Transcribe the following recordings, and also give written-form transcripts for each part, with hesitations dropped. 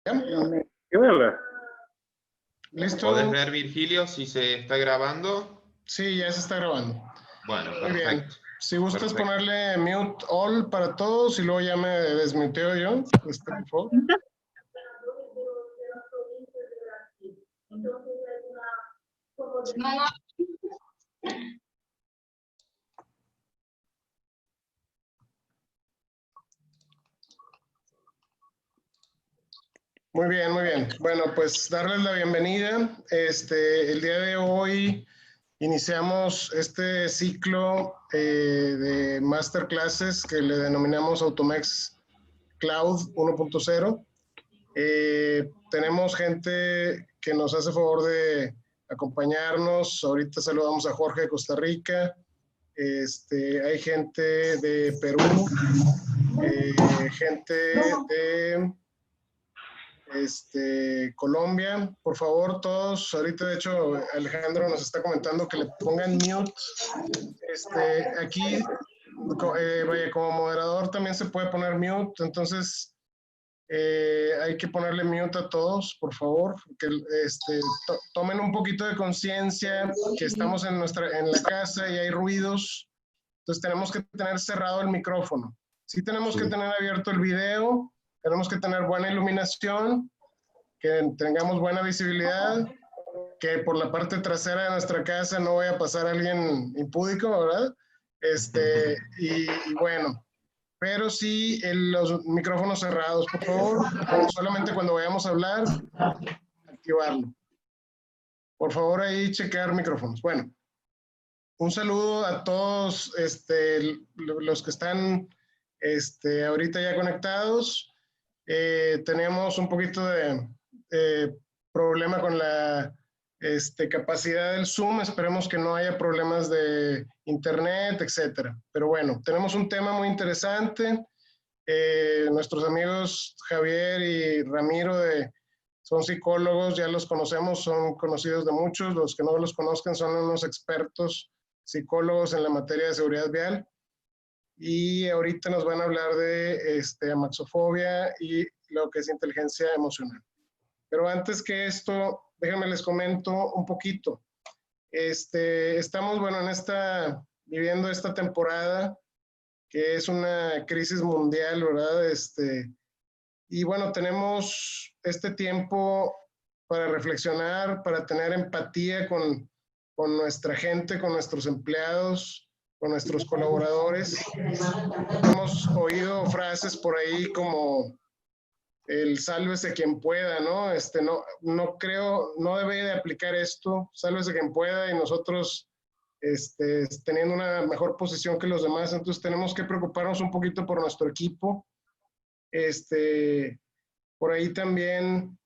¿Ya? ¿Listo? ¿Podés ver, Virgilio, si se está grabando? Sí, ya se está grabando. Bueno, Muy bien. perfecto. Si gustas Perfecto. ponerle mute all para todos y luego ya me desmuteo yo, por favor. Muy bien, muy bien. Bueno, pues darles la bienvenida. El día de hoy iniciamos este ciclo de masterclasses que le denominamos Automex Cloud 1.0. Tenemos gente que nos hace favor de acompañarnos. Ahorita saludamos a Jorge de Costa Rica. Hay gente de Perú, gente de Colombia. Por favor, todos, ahorita de hecho Alejandro nos está comentando que le pongan mute. Aquí, vaya, como moderador también se puede poner mute, entonces hay que ponerle mute a todos, por favor, que tomen un poquito de conciencia que estamos en la casa y hay ruidos, entonces tenemos que tener cerrado el micrófono. Sí tenemos que tener abierto el video, tenemos que tener buena iluminación, que tengamos buena visibilidad, que por la parte trasera de nuestra casa no vaya a pasar alguien impúdico, ¿verdad? Y bueno, pero sí los micrófonos cerrados, por favor, solamente cuando vayamos a hablar, activarlo. Por favor, ahí chequear micrófonos. Bueno, un saludo a todos los que están ahorita ya conectados. Tenemos un poquito de problema con la capacidad del Zoom. Esperemos que no haya problemas de internet, etcétera. Pero bueno, tenemos un tema muy interesante. Nuestros amigos Javier y Ramiro son psicólogos, ya los conocemos, son conocidos de muchos. Los que no los conozcan son unos expertos psicólogos en la materia de seguridad vial. Y ahorita nos van a hablar de amaxofobia y lo que es inteligencia emocional. Pero antes que esto, déjenme les comento un poquito. Estamos, bueno, viviendo esta temporada que es una crisis mundial, ¿verdad? Y bueno, tenemos este tiempo para reflexionar, para tener empatía con nuestra gente, con nuestros empleados, con nuestros colaboradores. Hemos oído frases por ahí como el sálvese quien pueda, ¿no? No creo, no debe de aplicar esto, sálvese quien pueda, y nosotros teniendo una mejor posición que los demás, entonces tenemos que preocuparnos un poquito por nuestro equipo. Por ahí también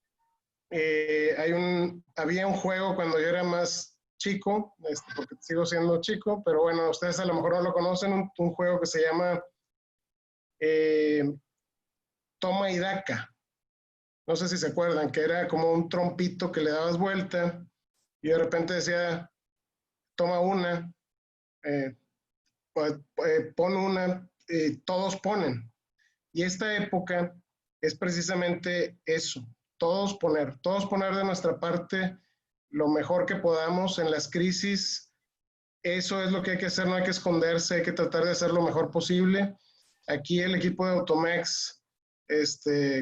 había un juego cuando yo era más chico, porque sigo siendo chico, pero bueno, ustedes a lo mejor no lo conocen, un juego que se llama Toma y Daca. No sé si se acuerdan, que era como un trompito que le dabas vuelta y de repente decía, toma una, pon una, todos ponen. Y esta época es precisamente eso, todos poner de nuestra parte lo mejor que podamos en las crisis. Eso es lo que hay que hacer, no hay que esconderse, hay que tratar de hacer lo mejor posible. Aquí el equipo de Automex,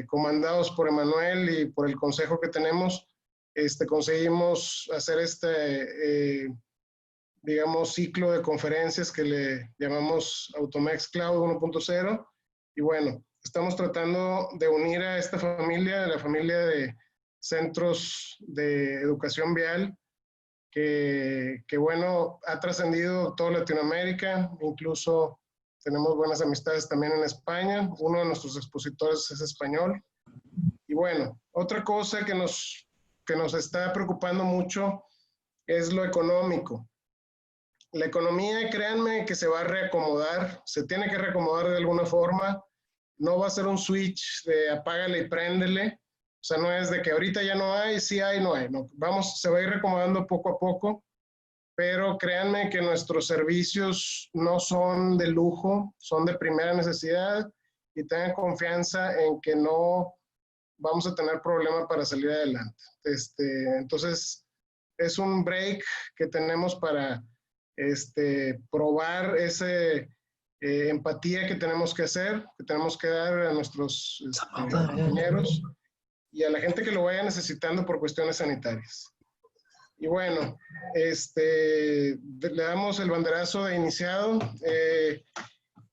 comandados por Emanuel y por el consejo que tenemos, conseguimos hacer digamos, ciclo de conferencias que le llamamos Automex Cloud 1.0. Y bueno, estamos tratando de unir a esta familia, la familia de centros de educación vial, que bueno, ha trascendido toda Latinoamérica, incluso tenemos buenas amistades también en España. Uno de nuestros expositores es español. Y bueno, otra cosa que nos está preocupando mucho es lo económico. La economía, créanme, que se va a reacomodar, se tiene que reacomodar de alguna forma, no va a ser un switch de apágale y préndele, o sea, no es de que ahorita ya no hay, sí hay, no hay, no. Se va a ir reacomodando poco a poco, pero créanme que nuestros servicios no son de lujo, son de primera necesidad, y tengan confianza en que no vamos a tener problema para salir adelante. Entonces, es un break que tenemos para probar ese empatía que tenemos que hacer, que tenemos que dar a nuestros compañeros y a la gente que lo vaya necesitando por cuestiones sanitarias. Y bueno, le damos el banderazo de iniciado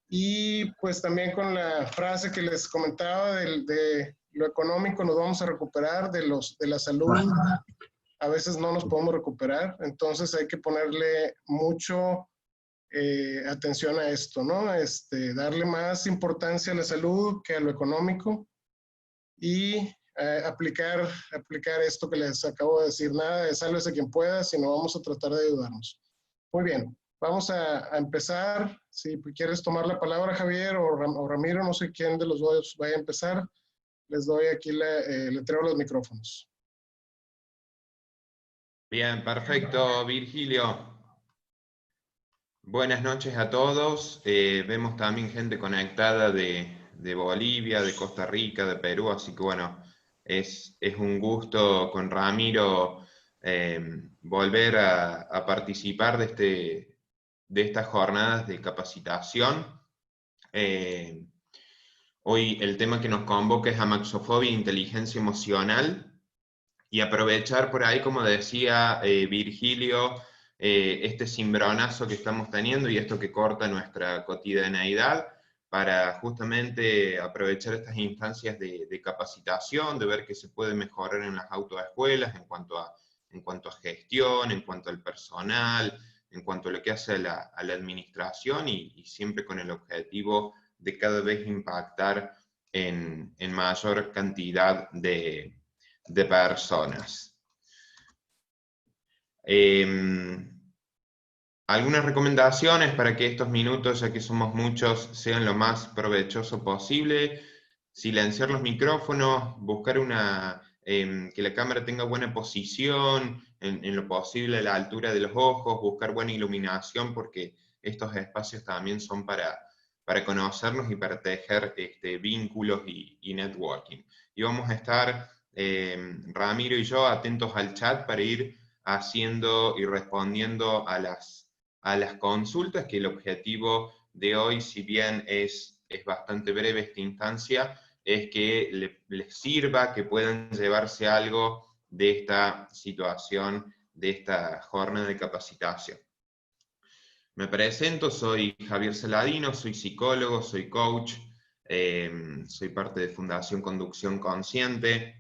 y pues también con la frase que les comentaba de lo económico nos vamos a recuperar, de la salud a veces no nos podemos recuperar, entonces hay que ponerle mucho atención a esto, ¿no? Darle más importancia a la salud que a lo económico y aplicar esto que les acabo de decir, nada de sálvese quien pueda, sino vamos a tratar de ayudarnos. Muy bien, vamos a empezar. Si quieres tomar la palabra, Javier, o Ramiro, no sé quién de los dos vaya a empezar, les doy aquí, le traigo los micrófonos. Bien, perfecto, Virgilio. Buenas noches a todos. Vemos también gente conectada de Bolivia, de Costa Rica, de Perú, así que bueno, es un gusto con Ramiro volver a participar de estas jornadas de capacitación. Hoy el tema que nos convoca es amaxofobia e inteligencia emocional, y aprovechar por ahí, como decía Virgilio, este cimbronazo que estamos teniendo y esto que corta nuestra cotidianeidad, para justamente aprovechar estas instancias de capacitación, de ver qué se puede mejorar en las autoescuelas en cuanto a gestión, en cuanto al personal, en cuanto a lo que hace a la administración, y siempre con el objetivo de cada vez impactar en mayor cantidad de personas. Algunas recomendaciones para que estos minutos, ya que somos muchos, sean lo más provechoso posible: silenciar los micrófonos, buscar que la cámara tenga buena posición, en lo posible a la altura de los ojos, buscar buena iluminación, porque estos espacios también son para conocernos y para tejer vínculos y networking. Y vamos a estar, Ramiro y yo, atentos al chat para ir haciendo y respondiendo a las consultas, que el objetivo de hoy, si bien es bastante breve esta instancia, es que les sirva, que puedan llevarse algo de esta situación, de esta jornada de capacitación. Me presento, soy Javier Saladino, soy psicólogo, soy coach, soy parte de Fundación Conducción Consciente.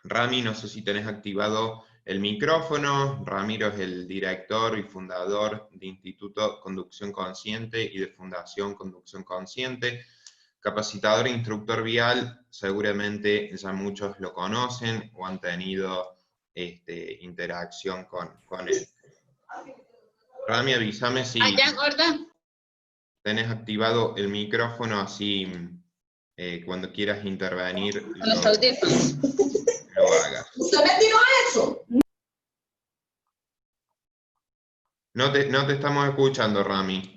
Rami, no sé si tenés activado el micrófono. Ramiro es el director y fundador de Instituto Conducción Consciente y de Fundación Conducción Consciente. Capacitador e instructor vial, seguramente ya muchos lo conocen o han tenido interacción con él. Rami, avísame si tenés activado el micrófono, así cuando quieras intervenir lo hagas. ¿Usted me tiró eso? No te estamos escuchando, Rami.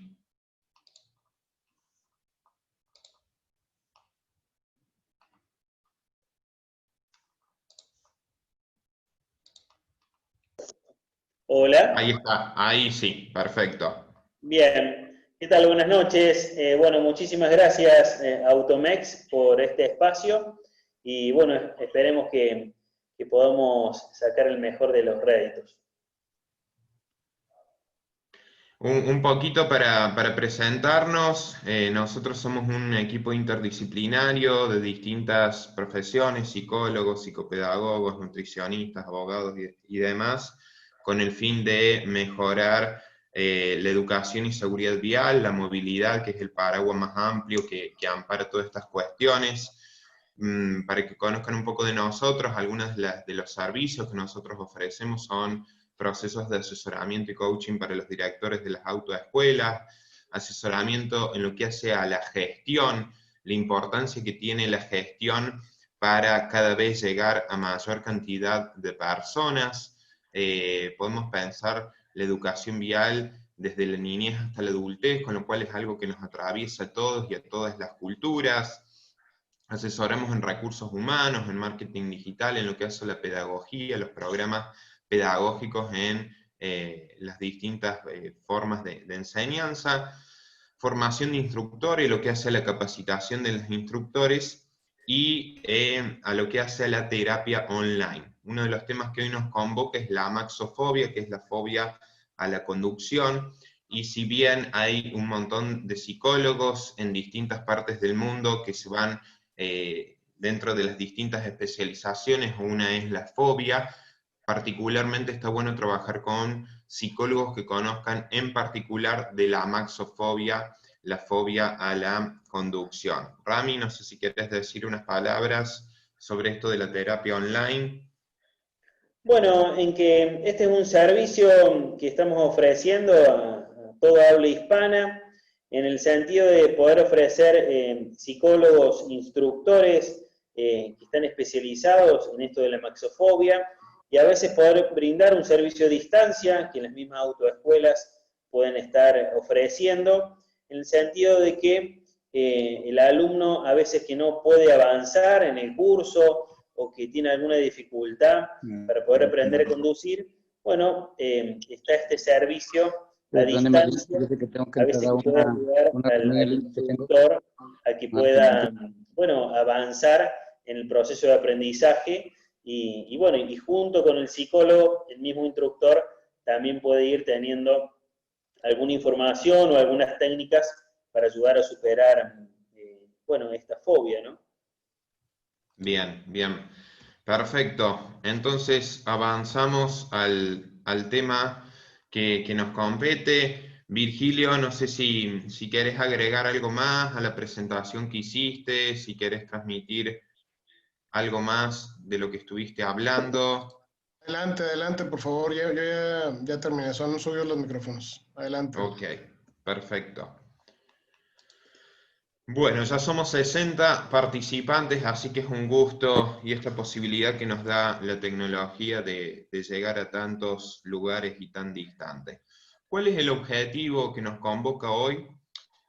Hola. Ahí está, ahí sí, perfecto. Bien, ¿qué tal? Buenas noches. Bueno, muchísimas gracias Automex por este espacio, y bueno, esperemos que podamos sacar el mejor de los réditos. Un poquito para presentarnos, nosotros somos un equipo interdisciplinario de distintas profesiones: psicólogos, psicopedagogos, nutricionistas, abogados y demás, con el fin de mejorar la educación y seguridad vial, la movilidad, que es el paraguas más amplio que ampara todas estas cuestiones. Para que conozcan un poco de nosotros, algunos de los servicios que nosotros ofrecemos son procesos de asesoramiento y coaching para los directores de las autoescuelas, asesoramiento en lo que hace a la gestión, la importancia que tiene la gestión para cada vez llegar a mayor cantidad de personas. Podemos pensar la educación vial desde la niñez hasta la adultez, con lo cual es algo que nos atraviesa a todos y a todas las culturas. Asesoramos en recursos humanos, en marketing digital, en lo que hace la pedagogía, los programas pedagógicos en las distintas formas de enseñanza, formación de instructores, lo que hace a la capacitación de los instructores y a lo que hace a la terapia online. Uno de los temas que hoy nos convoca es la amaxofobia, que es la fobia a la conducción, y si bien hay un montón de psicólogos en distintas partes del mundo que se van dentro de las distintas especializaciones, una es la fobia, particularmente está bueno trabajar con psicólogos que conozcan en particular de la amaxofobia, la fobia a la conducción. Rami, no sé si querés decir unas palabras sobre esto de la terapia online. Bueno, en que este es un servicio que estamos ofreciendo a toda habla hispana, en el sentido de poder ofrecer psicólogos, instructores que están especializados en esto de la maxofobia, y a veces poder brindar un servicio a distancia que las mismas autoescuelas pueden estar ofreciendo, en el sentido de que el alumno a veces que no puede avanzar en el curso o que tiene alguna dificultad para poder aprender a conducir, bueno, está este servicio a distancia, a veces que puede ayudar al instructor a que pueda, bueno, avanzar en el proceso de aprendizaje y bueno, y junto con el psicólogo, el mismo instructor también puede ir teniendo alguna información o algunas técnicas para ayudar a superar, bueno, esta fobia, ¿no? Bien, bien. Perfecto. Entonces avanzamos al tema que nos compete. Virgilio, no sé si querés agregar algo más a la presentación que hiciste, si querés transmitir algo más de lo que estuviste hablando. Adelante, adelante, por favor. Ya terminé. Son subidos los micrófonos. Adelante. Ok, perfecto. Bueno, ya somos 60 participantes, así que es un gusto y esta posibilidad que nos da la tecnología de llegar a tantos lugares y tan distantes. ¿Cuál es el objetivo que nos convoca hoy?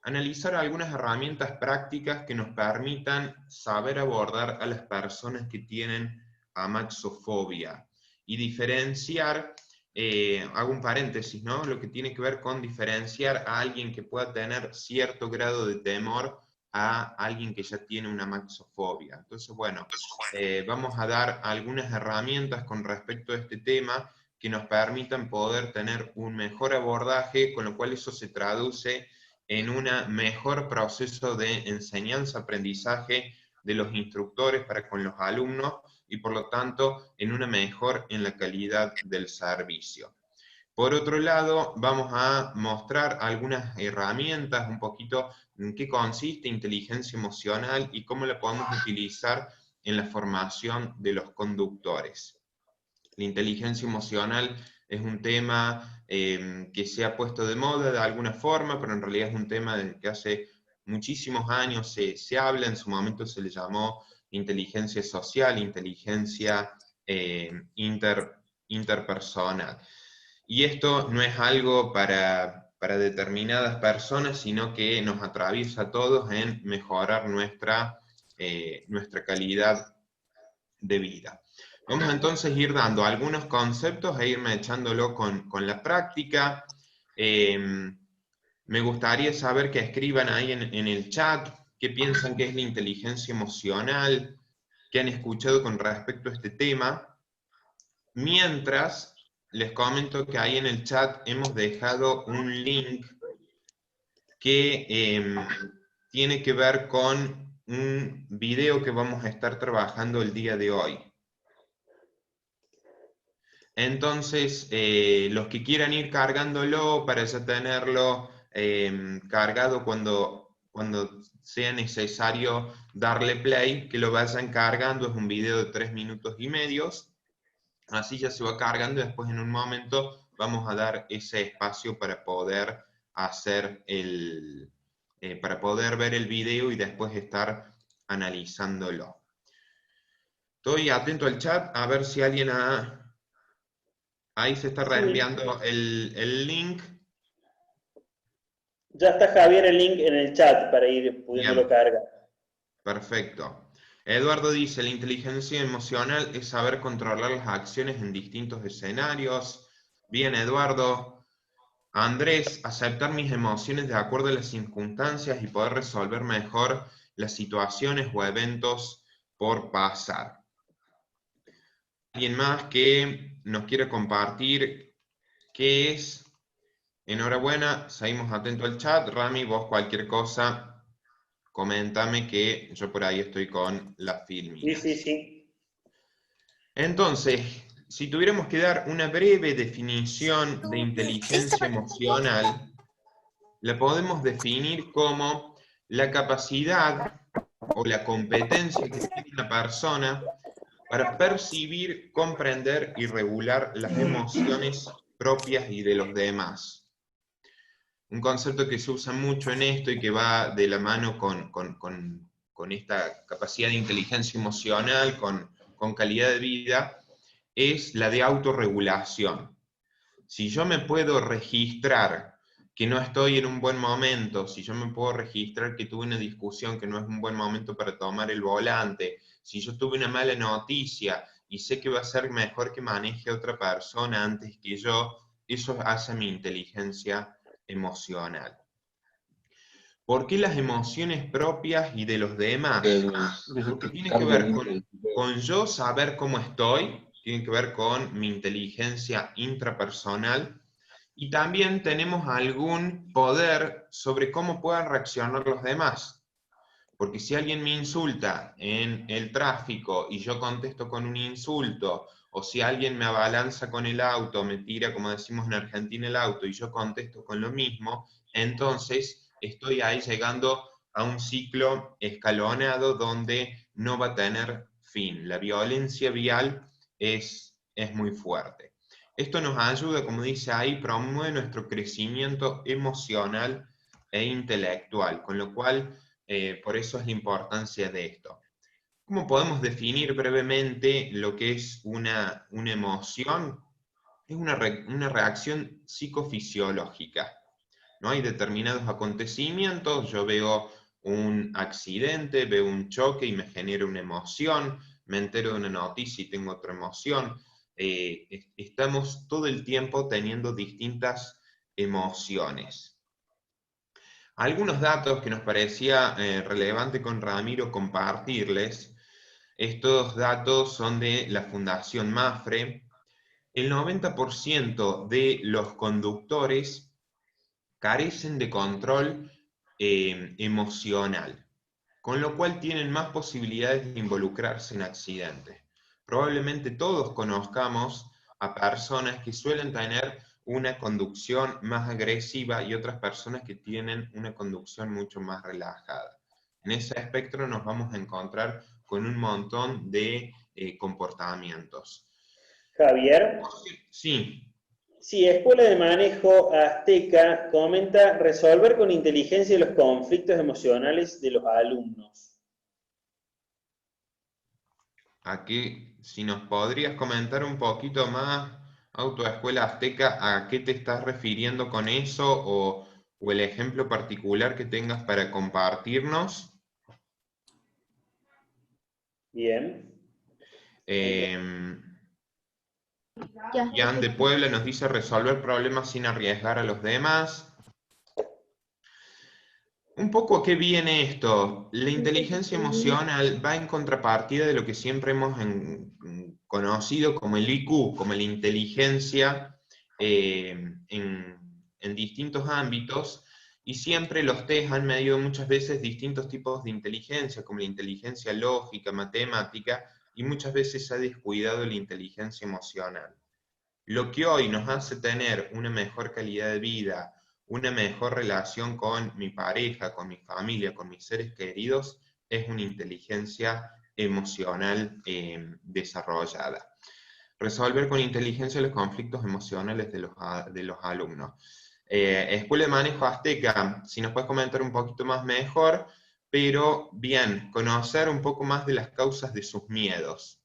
Analizar algunas herramientas prácticas que nos permitan saber abordar a las personas que tienen amaxofobia y diferenciar, hago un paréntesis, ¿no? Lo que tiene que ver con diferenciar a alguien que pueda tener cierto grado de temor a alguien que ya tiene una amaxofobia. Entonces, bueno, vamos a dar algunas herramientas con respecto a este tema que nos permitan poder tener un mejor abordaje, con lo cual eso se traduce en un mejor proceso de enseñanza-aprendizaje de los instructores para con los alumnos y por lo tanto en una mejor en la calidad del servicio. Por otro lado, vamos a mostrar algunas herramientas, un poquito en qué consiste inteligencia emocional y cómo la podemos utilizar en la formación de los conductores. La inteligencia emocional es un tema que se ha puesto de moda de alguna forma, pero en realidad es un tema del que hace muchísimos años se habla, en su momento se le llamó inteligencia social, inteligencia interpersonal. Y esto no es algo para determinadas personas, sino que nos atraviesa a todos en mejorar nuestra calidad de vida. Vamos entonces a ir dando algunos conceptos e irme echándolo con la práctica. Me gustaría saber que escriban ahí en el chat qué piensan que es la inteligencia emocional, qué han escuchado con respecto a este tema. Mientras, les comento que ahí en el chat hemos dejado un link que tiene que ver con un video que vamos a estar trabajando el día de hoy. Entonces, los que quieran ir cargándolo para ya tenerlo cargado cuando sea necesario darle play, que lo vayan cargando, es un video de 3 minutos y medio, así ya se va cargando y después en un momento vamos a dar ese espacio para poder hacer para poder ver el video y después estar analizándolo. Estoy atento al chat a ver si alguien ahí se está reenviando el link. Ya está, Javier, el link en el chat para ir pudiéndolo Bien, cargar. perfecto. Eduardo dice, la inteligencia emocional es saber controlar las acciones en distintos escenarios. Bien, Eduardo. Andrés, aceptar mis emociones de acuerdo a las circunstancias y poder resolver mejor las situaciones o eventos por pasar. ¿Alguien más que nos quiera compartir qué es? Enhorabuena, seguimos atentos al chat. Rami, vos cualquier cosa, coméntame que yo por ahí estoy con las filminas. Sí. Entonces, si tuviéramos que dar una breve definición de inteligencia emocional, la podemos definir como la capacidad o la competencia que tiene una persona para percibir, comprender y regular las emociones propias y de los demás. Un concepto que se usa mucho en esto y que va de la mano con esta capacidad de inteligencia emocional, con calidad de vida, es la de autorregulación. Si yo me puedo registrar que no estoy en un buen momento, si yo me puedo registrar que tuve una discusión que no es un buen momento para tomar el volante, si yo tuve una mala noticia y sé que va a ser mejor que maneje a otra persona antes que yo, eso hace mi inteligencia emocional. ¿Por qué las emociones propias y de los demás? Porque tiene que ver con yo saber cómo estoy, tiene que ver con mi inteligencia intrapersonal, y también tenemos algún poder sobre cómo puedan reaccionar los demás. Porque si alguien me insulta en el tráfico y yo contesto con un insulto, o si alguien me abalanza con el auto, me tira, como decimos en Argentina, el auto, y yo contesto con lo mismo, entonces estoy ahí llegando a un ciclo escalonado donde no va a tener fin. La violencia vial es muy fuerte. Esto nos ayuda, como dice ahí, promueve nuestro crecimiento emocional e intelectual, con lo cual, por eso es la importancia de esto. ¿Cómo podemos definir brevemente lo que es una emoción? Es una reacción psicofisiológica. ¿No? Hay determinados acontecimientos, yo veo un accidente, veo un choque y me genera una emoción, me entero de una noticia y tengo otra emoción. Estamos todo el tiempo teniendo distintas emociones. Algunos datos que nos parecía relevante con Ramiro compartirles. Estos datos son de la Fundación MAFRE. El 90% de los conductores carecen de control emocional, con lo cual tienen más posibilidades de involucrarse en accidentes. Probablemente todos conozcamos a personas que suelen tener una conducción más agresiva y otras personas que tienen una conducción mucho más relajada. En ese espectro nos vamos a encontrar con un montón de comportamientos. Javier. Sí. Sí, Escuela de Manejo Azteca comenta resolver con inteligencia los conflictos emocionales de los alumnos. Aquí, si nos podrías comentar un poquito más, Autoescuela Azteca, ¿a qué te estás refiriendo con eso? O el ejemplo particular que tengas para compartirnos. Bien. Jan de Puebla nos dice resolver problemas sin arriesgar a los demás. Un poco a qué viene esto. La inteligencia emocional va en contrapartida de lo que siempre hemos conocido como el IQ, como la inteligencia en distintos ámbitos, y siempre los test han medido muchas veces distintos tipos de inteligencia, como la inteligencia lógica, matemática, y muchas veces se ha descuidado la inteligencia emocional. Lo que hoy nos hace tener una mejor calidad de vida, una mejor relación con mi pareja, con mi familia, con mis seres queridos, es una inteligencia emocional desarrollada. Resolver con inteligencia los conflictos emocionales de los alumnos. Escuela de Manejo Azteca, si nos puedes comentar un poquito más mejor, pero bien, conocer un poco más de las causas de sus miedos.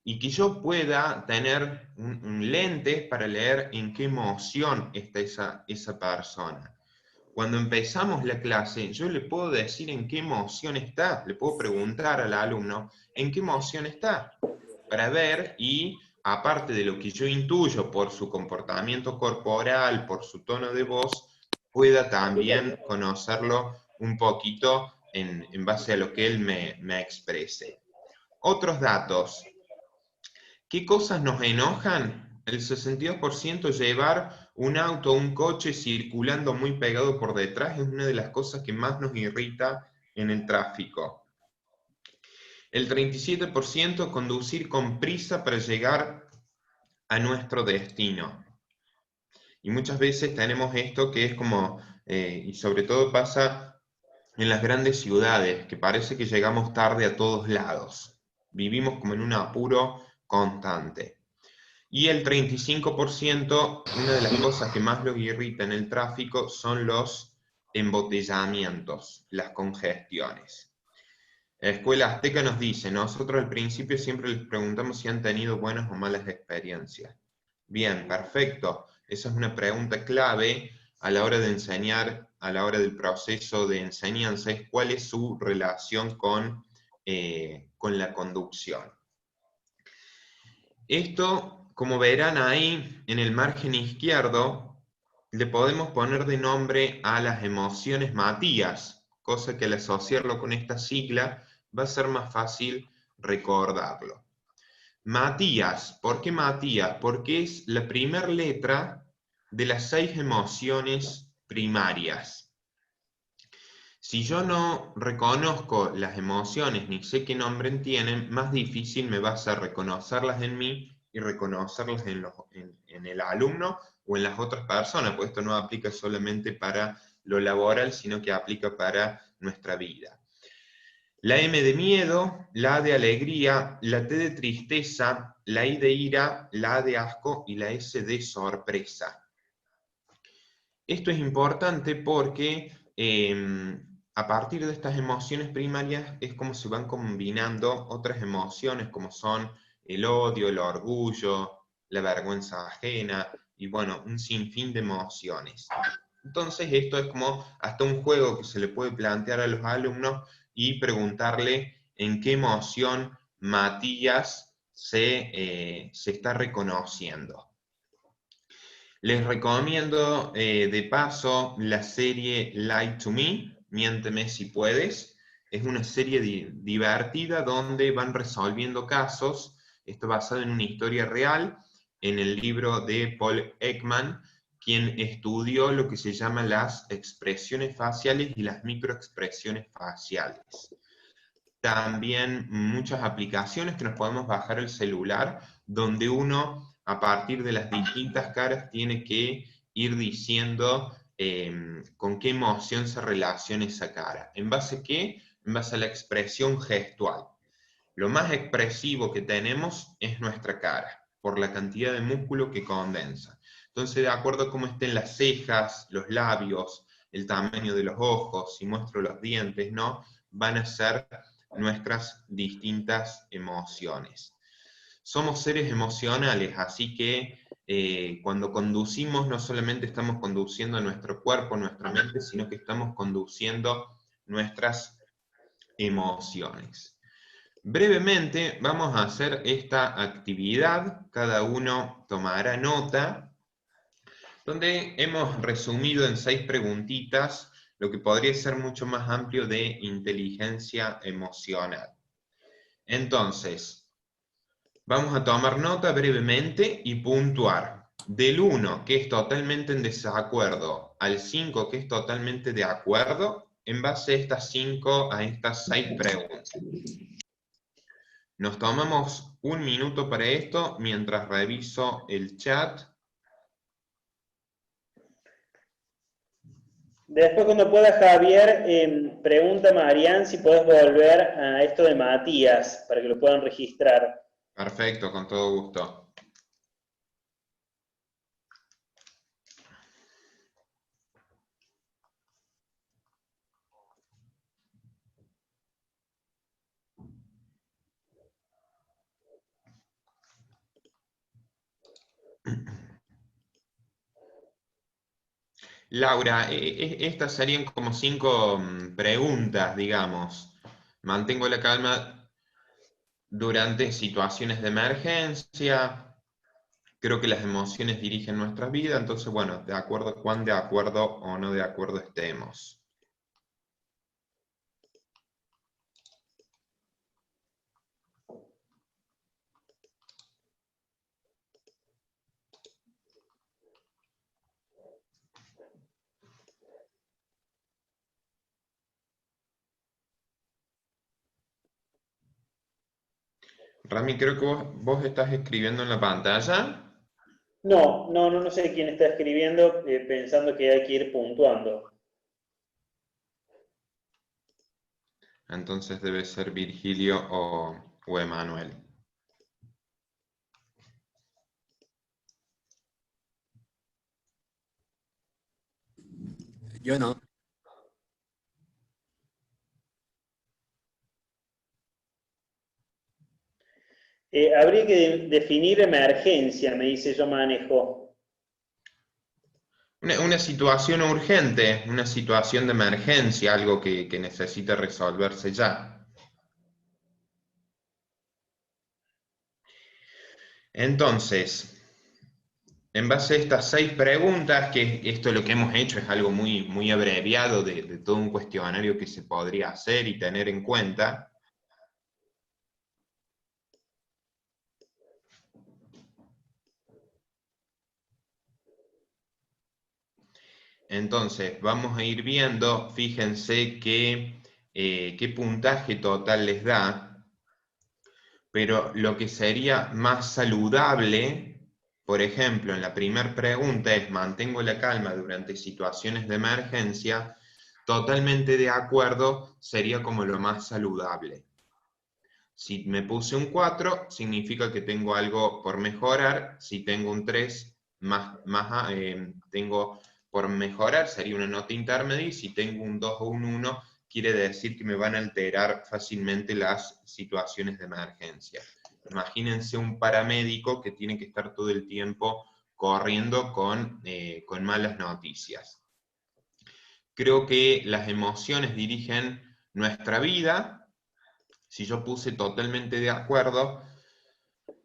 Y que yo pueda tener un lente para leer en qué emoción está esa persona. cuando empezamos la clase, yo le puedo decir en qué emoción está, le puedo preguntar al alumno en qué emoción está, para ver, y aparte de lo que yo intuyo por su comportamiento corporal, por su tono de voz, pueda también conocerlo un poquito en base a lo que él me exprese. Otros datos. ¿Qué cosas nos enojan? El 62% llevar un auto o un coche circulando muy pegado por detrás es una de las cosas que más nos irrita en el tráfico. El 37% conducir con prisa para llegar a nuestro destino. Y muchas veces tenemos esto que es como, y sobre todo pasa en las grandes ciudades, que parece que llegamos tarde a todos lados. Vivimos como en un apuro constante. Y el 35%, una de las cosas que más los irrita en el tráfico son los embotellamientos, las congestiones. La Escuela Azteca nos dice, nosotros al principio siempre les preguntamos si han tenido buenas o malas experiencias. Bien, perfecto. Esa es una pregunta clave a la hora de enseñar, a la hora del proceso de enseñanza, es cuál es su relación con la conducción. Esto, como verán ahí en el margen izquierdo, le podemos poner de nombre a las emociones Matías, cosa que al asociarlo con esta sigla va a ser más fácil recordarlo. Matías, ¿por qué Matías? Porque es la primera letra de las 6 emociones primarias. Si yo no reconozco las emociones ni sé qué nombre tienen, más difícil me va a ser reconocerlas en mí y reconocerlas en el alumno o en las otras personas, porque esto no aplica solamente para lo laboral, sino que aplica para nuestra vida. La M de miedo, la A de alegría, la T de tristeza, la I de ira, la A de asco y la S de sorpresa. Esto es importante porque a partir de estas emociones primarias es como se van combinando otras emociones como son el odio, el orgullo, la vergüenza ajena y bueno, un sinfín de emociones. Entonces esto es como hasta un juego que se le puede plantear a los alumnos y preguntarle en qué emoción Matías se está reconociendo. Les recomiendo de paso la serie Lie to Me, Miénteme si puedes. Es una serie divertida donde van resolviendo casos. Esto basado en una historia real, en el libro de Paul Ekman, quien estudió lo que se llama las expresiones faciales y las microexpresiones faciales. También muchas aplicaciones que nos podemos bajar el celular, donde uno, a partir de las distintas caras, tiene que ir diciendo con qué emoción se relaciona esa cara. ¿En base a qué? En base a la expresión gestual. Lo más expresivo que tenemos es nuestra cara, por la cantidad de músculo que condensa. Entonces, de acuerdo a cómo estén las cejas, los labios, el tamaño de los ojos, si muestro los dientes, ¿no? Van a ser nuestras distintas emociones. Somos seres emocionales, así que cuando conducimos no solamente estamos conduciendo nuestro cuerpo, nuestra mente, sino que estamos conduciendo nuestras emociones. Brevemente vamos a hacer esta actividad, cada uno tomará nota, donde hemos resumido en 6 preguntitas lo que podría ser mucho más amplio de inteligencia emocional. Entonces, vamos a tomar nota brevemente y puntuar. Del 1, que es totalmente en desacuerdo, al 5, que es totalmente de acuerdo, en base a estas 6 preguntas. Nos tomamos un minuto para esto mientras reviso el chat. Después, cuando pueda, Javier, pregunta a Marian si podés volver a esto de Matías, para que lo puedan registrar. Perfecto, con todo gusto. Laura, estas serían como 5 preguntas, digamos. Mantengo la calma durante situaciones de emergencia. Creo que las emociones dirigen nuestra vida, entonces, bueno, de acuerdo, cuán de acuerdo o no de acuerdo estemos. Rami, creo que vos estás escribiendo en la pantalla. No sé quién está escribiendo, pensando que hay que ir puntuando. Entonces debe ser Virgilio o Emanuel. Yo no. Habría que definir emergencia, me dice yo manejo. Una situación urgente, una situación de emergencia, algo que necesite resolverse ya. Entonces, en base a estas 6 preguntas, que esto lo que hemos hecho es algo muy, muy abreviado de todo un cuestionario que se podría hacer y tener en cuenta. Entonces, vamos a ir viendo, fíjense qué puntaje total les da, pero lo que sería más saludable, por ejemplo, en la primera pregunta es, mantengo la calma durante situaciones de emergencia, totalmente de acuerdo, sería como lo más saludable. Si me puse un 4, significa que tengo algo por mejorar. Si tengo un 3, tengo por mejorar, sería una nota intermedia. Y si tengo un 2 o un 1, quiere decir que me van a alterar fácilmente las situaciones de emergencia. Imagínense un paramédico que tiene que estar todo el tiempo corriendo con malas noticias. Creo que las emociones dirigen nuestra vida. Si yo puse totalmente de acuerdo,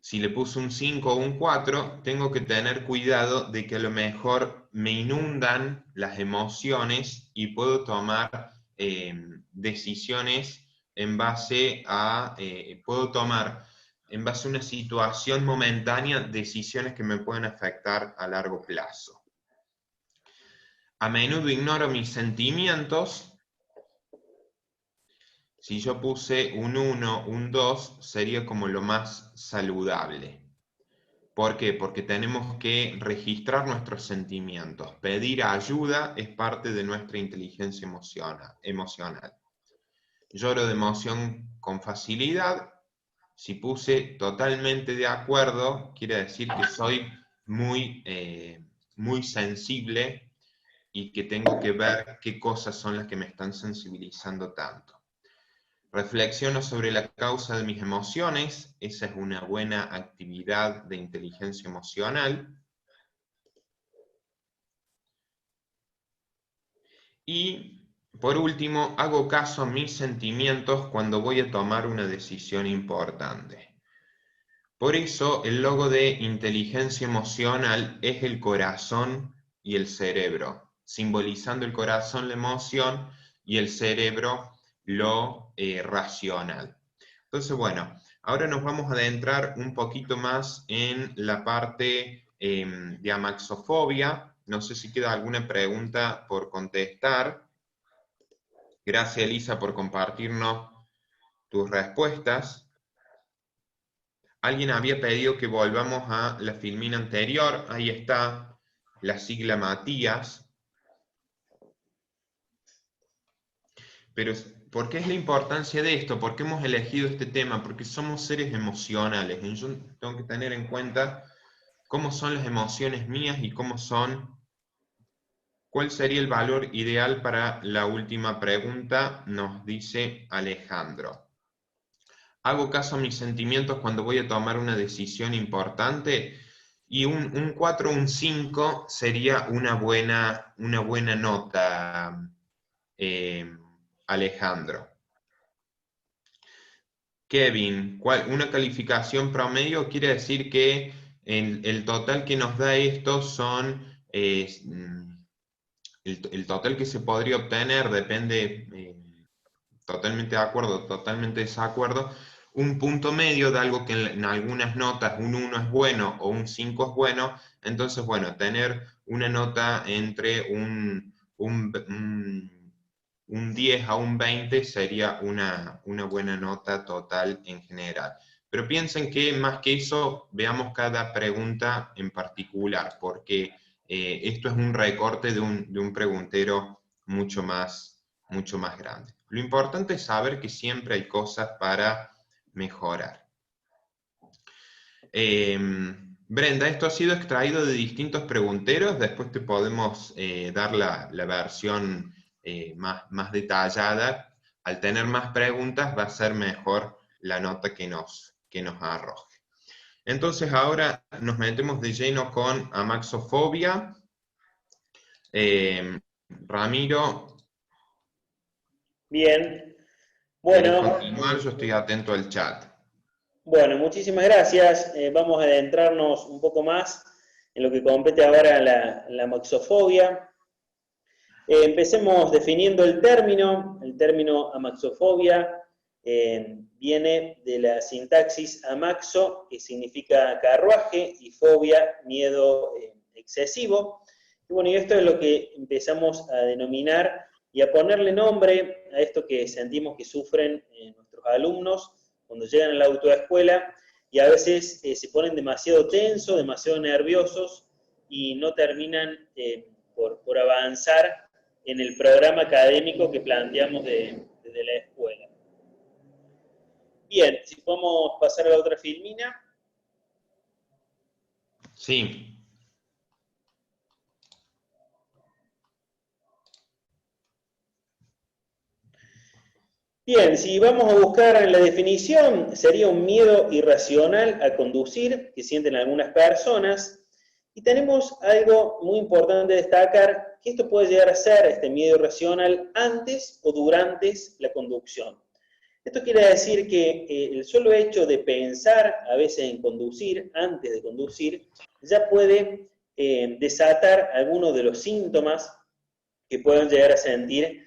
si le puse un 5 o un 4, tengo que tener cuidado de que a lo mejor me inundan las emociones y puedo tomar decisiones en base a, puedo tomar en base a una situación momentánea decisiones que me pueden afectar a largo plazo. A menudo ignoro mis sentimientos. Si yo puse un 1, un 2, sería como lo más saludable. ¿Por qué? Porque tenemos que registrar nuestros sentimientos. Pedir ayuda es parte de nuestra inteligencia emocional. Lloro de emoción con facilidad. Si puse totalmente de acuerdo, quiere decir que soy muy, muy sensible y que tengo que ver qué cosas son las que me están sensibilizando tanto. Reflexiono sobre la causa de mis emociones, esa es una buena actividad de inteligencia emocional. Y, por último, hago caso a mis sentimientos cuando voy a tomar una decisión importante. Por eso, el logo de inteligencia emocional es el corazón y el cerebro, simbolizando el corazón la emoción y el cerebro lo racional. Entonces, bueno, ahora nos vamos a adentrar un poquito más en la parte de amaxofobia. No sé si queda alguna pregunta por contestar. Gracias, Elisa, por compartirnos tus respuestas. Alguien había pedido que volvamos a la filmina anterior. Ahí está la sigla Matías. Pero, ¿por qué es la importancia de esto? ¿Por qué hemos elegido este tema? Porque somos seres emocionales. Y yo tengo que tener en cuenta cómo son las emociones mías y cuál sería el valor ideal para la última pregunta, nos dice Alejandro. ¿Hago caso a mis sentimientos cuando voy a tomar una decisión importante? Y un 4 o un 5 sería una buena nota, Alejandro. Kevin, una calificación promedio quiere decir que el total que nos da esto son, el total que se podría obtener depende, totalmente de acuerdo, totalmente desacuerdo, un punto medio de algo que en algunas notas un 1 es bueno o un 5 es bueno, entonces, bueno, tener una nota entre un 10 a un 20 sería una buena nota total en general. Pero piensen que más que eso, veamos cada pregunta en particular, porque esto es un recorte de un preguntero mucho más grande. Lo importante es saber que siempre hay cosas para mejorar. Brenda, esto ha sido extraído de distintos pregunteros, después te podemos dar la versión más detallada. Al tener más preguntas va a ser mejor la nota que nos arroje. Entonces ahora nos metemos de lleno con amaxofobia. Ramiro. Bien. ¿Querés Bueno, continuar? Yo estoy atento al chat. bueno, muchísimas gracias. Vamos a adentrarnos un poco más en lo que compete ahora la amaxofobia. Empecemos definiendo el término. El término amaxofobia viene de la sintaxis amaxo, que significa carruaje, y fobia, miedo excesivo. Y bueno, y esto es lo que empezamos a denominar y a ponerle nombre a esto que sentimos que sufren nuestros alumnos cuando llegan a la autoescuela y a veces se ponen demasiado tensos, demasiado nerviosos y no terminan por avanzar en el programa académico que planteamos desde la escuela. Bien, si podemos pasar a la otra filmina. Sí. Bien, si vamos a buscar en la definición, sería un miedo irracional a conducir que sienten algunas personas. Y tenemos algo muy importante de destacar, que esto puede llegar a ser este miedo irracional antes o durante la conducción. Esto quiere decir que el solo hecho de pensar a veces en conducir, antes de conducir, ya puede desatar algunos de los síntomas que puedan llegar a sentir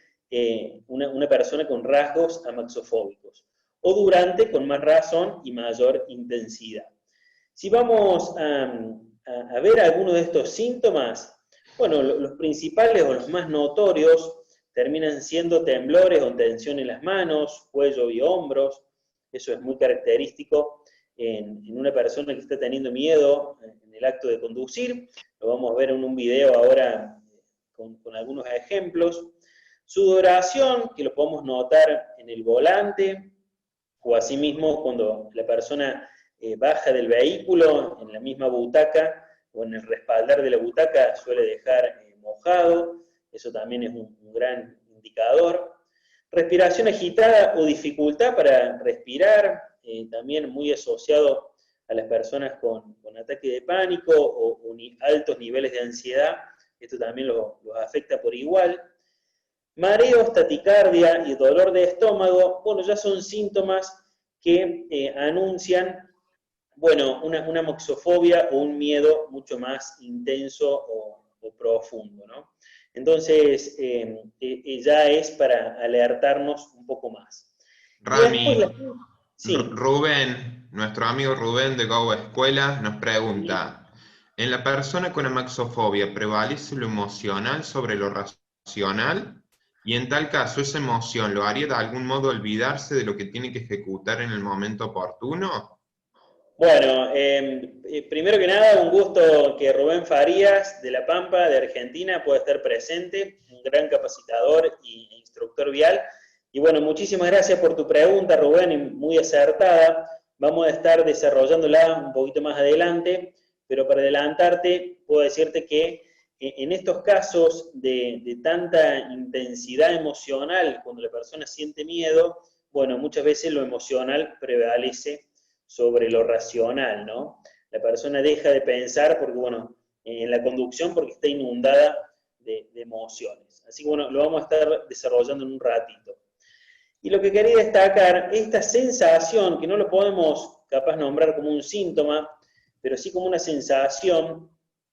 una persona con rasgos amaxofóbicos, o durante con más razón y mayor intensidad. Si vamos a ver algunos de estos síntomas, bueno, los principales o los más notorios terminan siendo temblores o tensión en las manos, cuello y hombros. Eso es muy característico en una persona que está teniendo miedo en el acto de conducir. Lo vamos a ver en un video ahora con algunos ejemplos. Sudoración, que lo podemos notar en el volante, o asimismo cuando la persona baja del vehículo, en la misma butaca o en el respaldar de la butaca suele dejar mojado, eso también es un gran indicador. Respiración agitada o dificultad para respirar, también muy asociado a las personas con ataque de pánico o altos niveles de ansiedad, esto también los afecta por igual. Mareos, taticardia y dolor de estómago, bueno, ya son síntomas que anuncian, bueno, una moxofobia o un miedo mucho más intenso o profundo, ¿no? Entonces, ya es para alertarnos un poco más. Rami, Sí. Rubén, nuestro amigo Rubén de Go Escuela nos pregunta, ¿en la persona con amaxofobia prevalece lo emocional sobre lo racional? Y en tal caso, ¿esa emoción lo haría de algún modo olvidarse de lo que tiene que ejecutar en el momento oportuno? Bueno, primero que nada, un gusto que Rubén Farías, de La Pampa, de Argentina, pueda estar presente, un gran capacitador e instructor vial. Y bueno, muchísimas gracias por tu pregunta, Rubén, y muy acertada. Vamos a estar desarrollándola un poquito más adelante, pero para adelantarte, puedo decirte que en estos casos de tanta intensidad emocional, cuando la persona siente miedo, bueno, muchas veces lo emocional prevalece sobre lo racional, ¿no? la persona deja de pensar porque, bueno, en la conducción porque está inundada de emociones. Así que, bueno, lo vamos a estar desarrollando en un ratito. Y lo que quería destacar, esta sensación, que no lo podemos capaz nombrar como un síntoma, pero sí como una sensación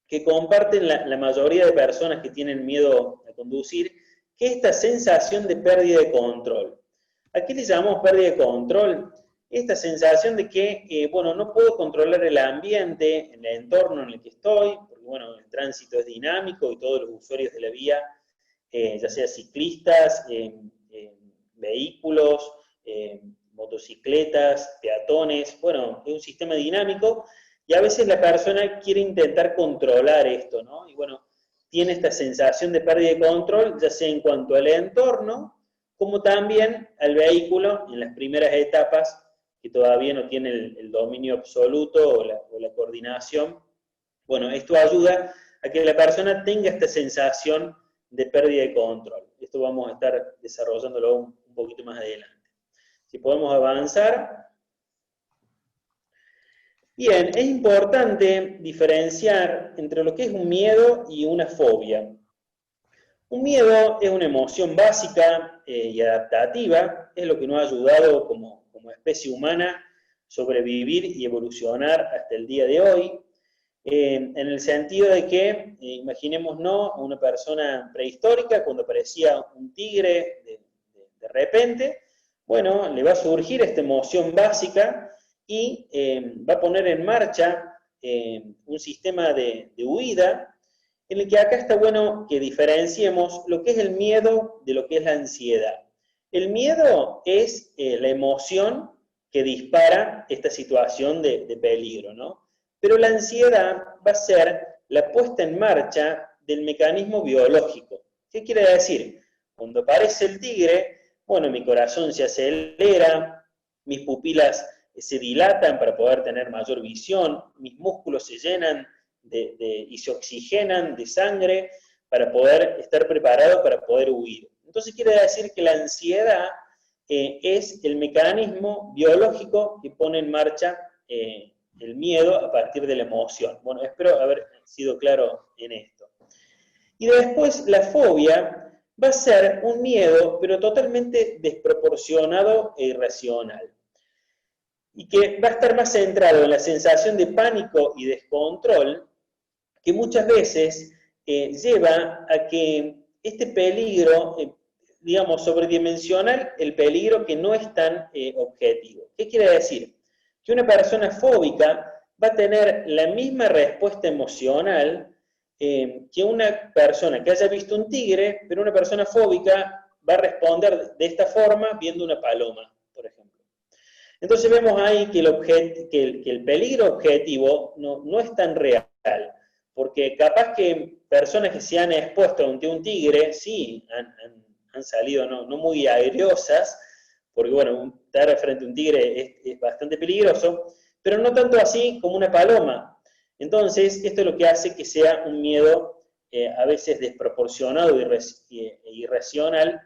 que comparten la mayoría de personas que tienen miedo a conducir, que es esta sensación de pérdida de control. ¿A qué le llamamos pérdida de control? Esta sensación de que, bueno, no puedo controlar el ambiente, el entorno en el que estoy, porque, bueno, el tránsito es dinámico y todos los usuarios de la vía, ya sea ciclistas, vehículos, motocicletas, peatones, bueno, es un sistema dinámico y a veces la persona quiere intentar controlar esto, ¿no? Y bueno, tiene esta sensación de pérdida de control, ya sea en cuanto al entorno, como también al vehículo en las primeras etapas, que todavía no tiene el dominio absoluto o la coordinación. Bueno, esto ayuda a que la persona tenga esta sensación de pérdida de control. Esto vamos a estar desarrollándolo un poquito más adelante. Si podemos avanzar. Bien, es importante diferenciar entre lo que es un miedo y una fobia. Un miedo es una emoción básica y adaptativa, es lo que nos ha ayudado como especie humana sobrevivir y evolucionar hasta el día de hoy, en el sentido de que, imaginémonos a una persona prehistórica, cuando aparecía un tigre de repente, bueno, le va a surgir esta emoción básica y va a poner en marcha un sistema de huida, en el que acá está bueno que diferenciemos lo que es el miedo de lo que es la ansiedad. El miedo es la emoción que dispara esta situación de peligro, ¿no? Pero la ansiedad va a ser la puesta en marcha del mecanismo biológico. ¿Qué quiere decir? Cuando aparece el tigre, bueno, mi corazón se acelera, mis pupilas se dilatan para poder tener mayor visión, mis músculos se llenan y se oxigenan de sangre para poder estar preparados para poder huir. Entonces quiere decir que la ansiedad es el mecanismo biológico que pone en marcha el miedo a partir de la emoción. Bueno, espero haber sido claro en esto. Y después la fobia va a ser un miedo, pero totalmente desproporcionado e irracional. Y que va a estar más centrado en la sensación de pánico y descontrol, que muchas veces lleva a que este peligro, digamos, sobredimensionar el peligro que no es tan objetivo. ¿Qué quiere decir? Que una persona fóbica va a tener la misma respuesta emocional que una persona que haya visto un tigre, pero una persona fóbica va a responder de esta forma viendo una paloma, por ejemplo. Entonces vemos ahí que el peligro objetivo no es tan real, porque capaz que personas que se han expuesto ante un tigre, sí, han salido no muy airosas, porque bueno, estar frente a un tigre es bastante peligroso, pero no tanto así como una paloma. Entonces, esto es lo que hace que sea un miedo a veces desproporcionado e irracional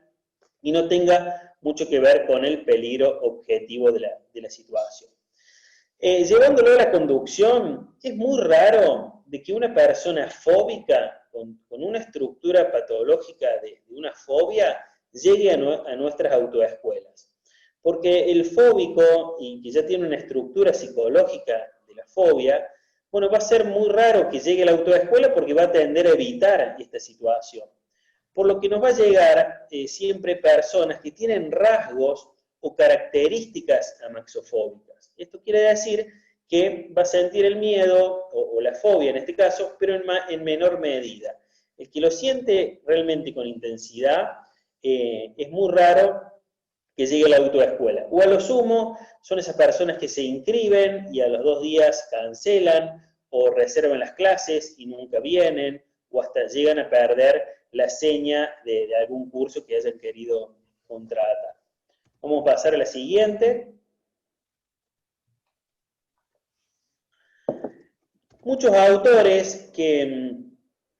y no tenga mucho que ver con el peligro objetivo de la situación. Llevándolo a la conducción, es muy raro de que una persona fóbica, con una estructura patológica de una fobia, llegue a nuestras autoescuelas. Porque el fóbico, y que ya tiene una estructura psicológica de la fobia, bueno, va a ser muy raro que llegue a la autoescuela porque va a tender a evitar esta situación. Por lo que nos va a llegar siempre personas que tienen rasgos o características amaxofóbicas. Esto quiere decir que va a sentir el miedo, o la fobia en este caso, pero en menor medida. El que lo siente realmente con intensidad es muy raro que llegue a la autoescuela. O a lo sumo, son esas personas que se inscriben y a los 2 días cancelan, o reservan las clases y nunca vienen, o hasta llegan a perder la seña de algún curso que hayan querido contratar. Vamos a pasar a la siguiente. Muchos autores que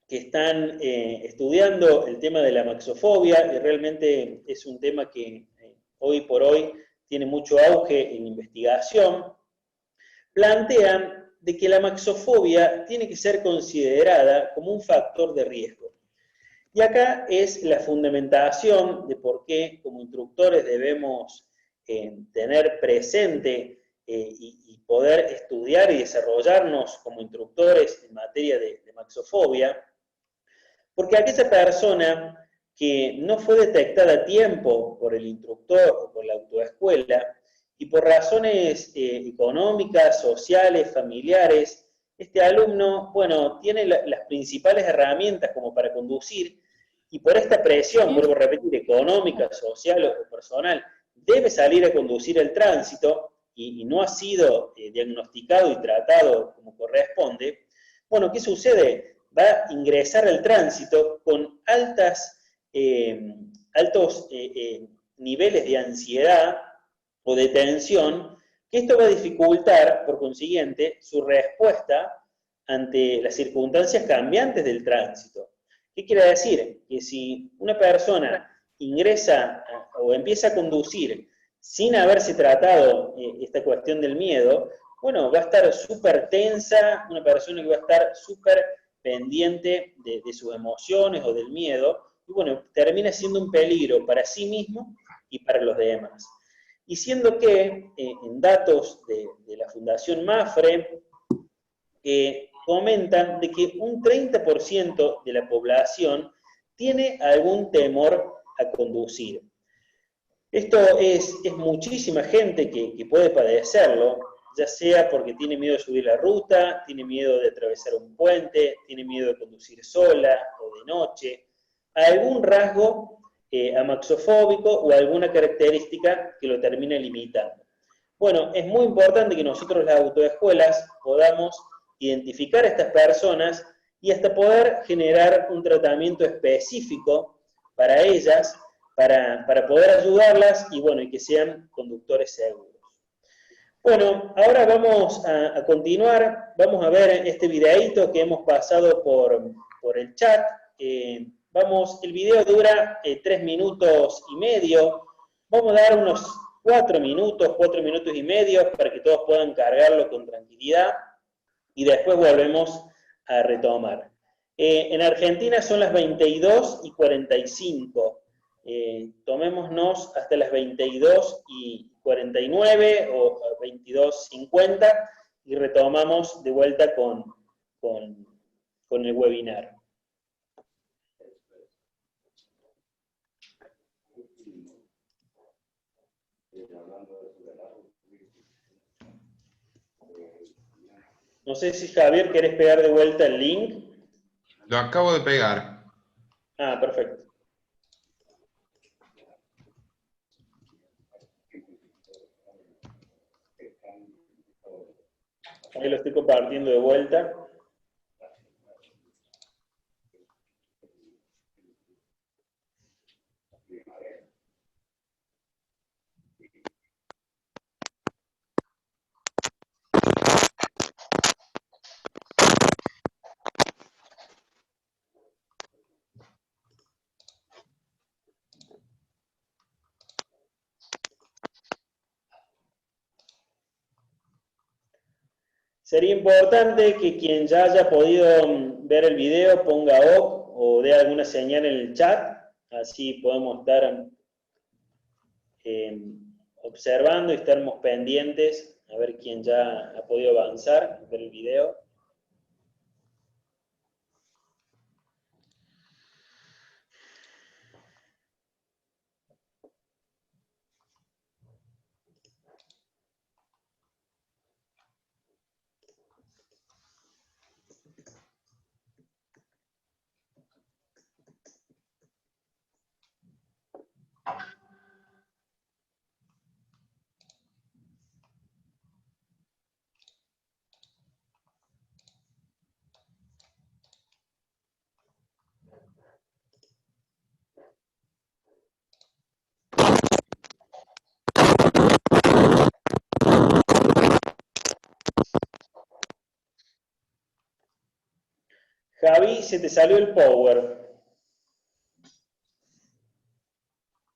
están estudiando el tema de la amaxofobia, y realmente es un tema que hoy por hoy tiene mucho auge en investigación, plantean de que la maxofobia tiene que ser considerada como un factor de riesgo. Y acá es la fundamentación de por qué como instructores debemos tener presente y poder estudiar y desarrollarnos como instructores en materia de maxofobia, porque aquella persona que no fue detectada a tiempo por el instructor o por la autoescuela, y por razones económicas, sociales, familiares, este alumno, bueno, tiene las principales herramientas como para conducir, y por esta presión, vuelvo a repetir, económica, social o personal, debe salir a conducir el tránsito, y no ha sido diagnosticado y tratado como corresponde. Bueno, ¿qué sucede? Va a ingresar al tránsito con altos niveles de ansiedad o de tensión, que esto va a dificultar, por consiguiente, su respuesta ante las circunstancias cambiantes del tránsito. ¿Qué quiere decir? Que si una persona ingresa o empieza a conducir sin haberse tratado esta cuestión del miedo, bueno, va a estar súper tensa, una persona que va a estar súper pendiente de sus emociones o del miedo, y bueno, termina siendo un peligro para sí mismo y para los demás. Y siendo que en datos de la Fundación MAFRE comentan de que un 30% de la población tiene algún temor a conducir. Esto es muchísima gente que puede padecerlo, ya sea porque tiene miedo de subir la ruta, tiene miedo de atravesar un puente, tiene miedo de conducir sola o de noche, algún rasgo amaxofóbico o alguna característica que lo termine limitando. Bueno, es muy importante que nosotros las autoescuelas podamos identificar a estas personas y hasta poder generar un tratamiento específico para ellas, para poder ayudarlas y bueno, y que sean conductores seguros. Bueno, ahora vamos a continuar, vamos a ver este videíto que hemos pasado por el chat. El video dura 3 minutos y medio, vamos a dar unos 4 minutos y medio para que todos puedan cargarlo con tranquilidad y después volvemos a retomar. En Argentina son las 22:45. Tomémonos hasta las 22:49 o 22:50 y retomamos de vuelta con el webinar. No sé si Javier, ¿querés pegar de vuelta el link? Lo acabo de pegar. Ah, perfecto. Ahí lo estoy compartiendo de vuelta. Sería importante que quien ya haya podido ver el video ponga OK o dé alguna señal en el chat, así podemos estar observando y estarmos pendientes a ver quién ya ha podido avanzar, ver el video. Javi, se te salió el power.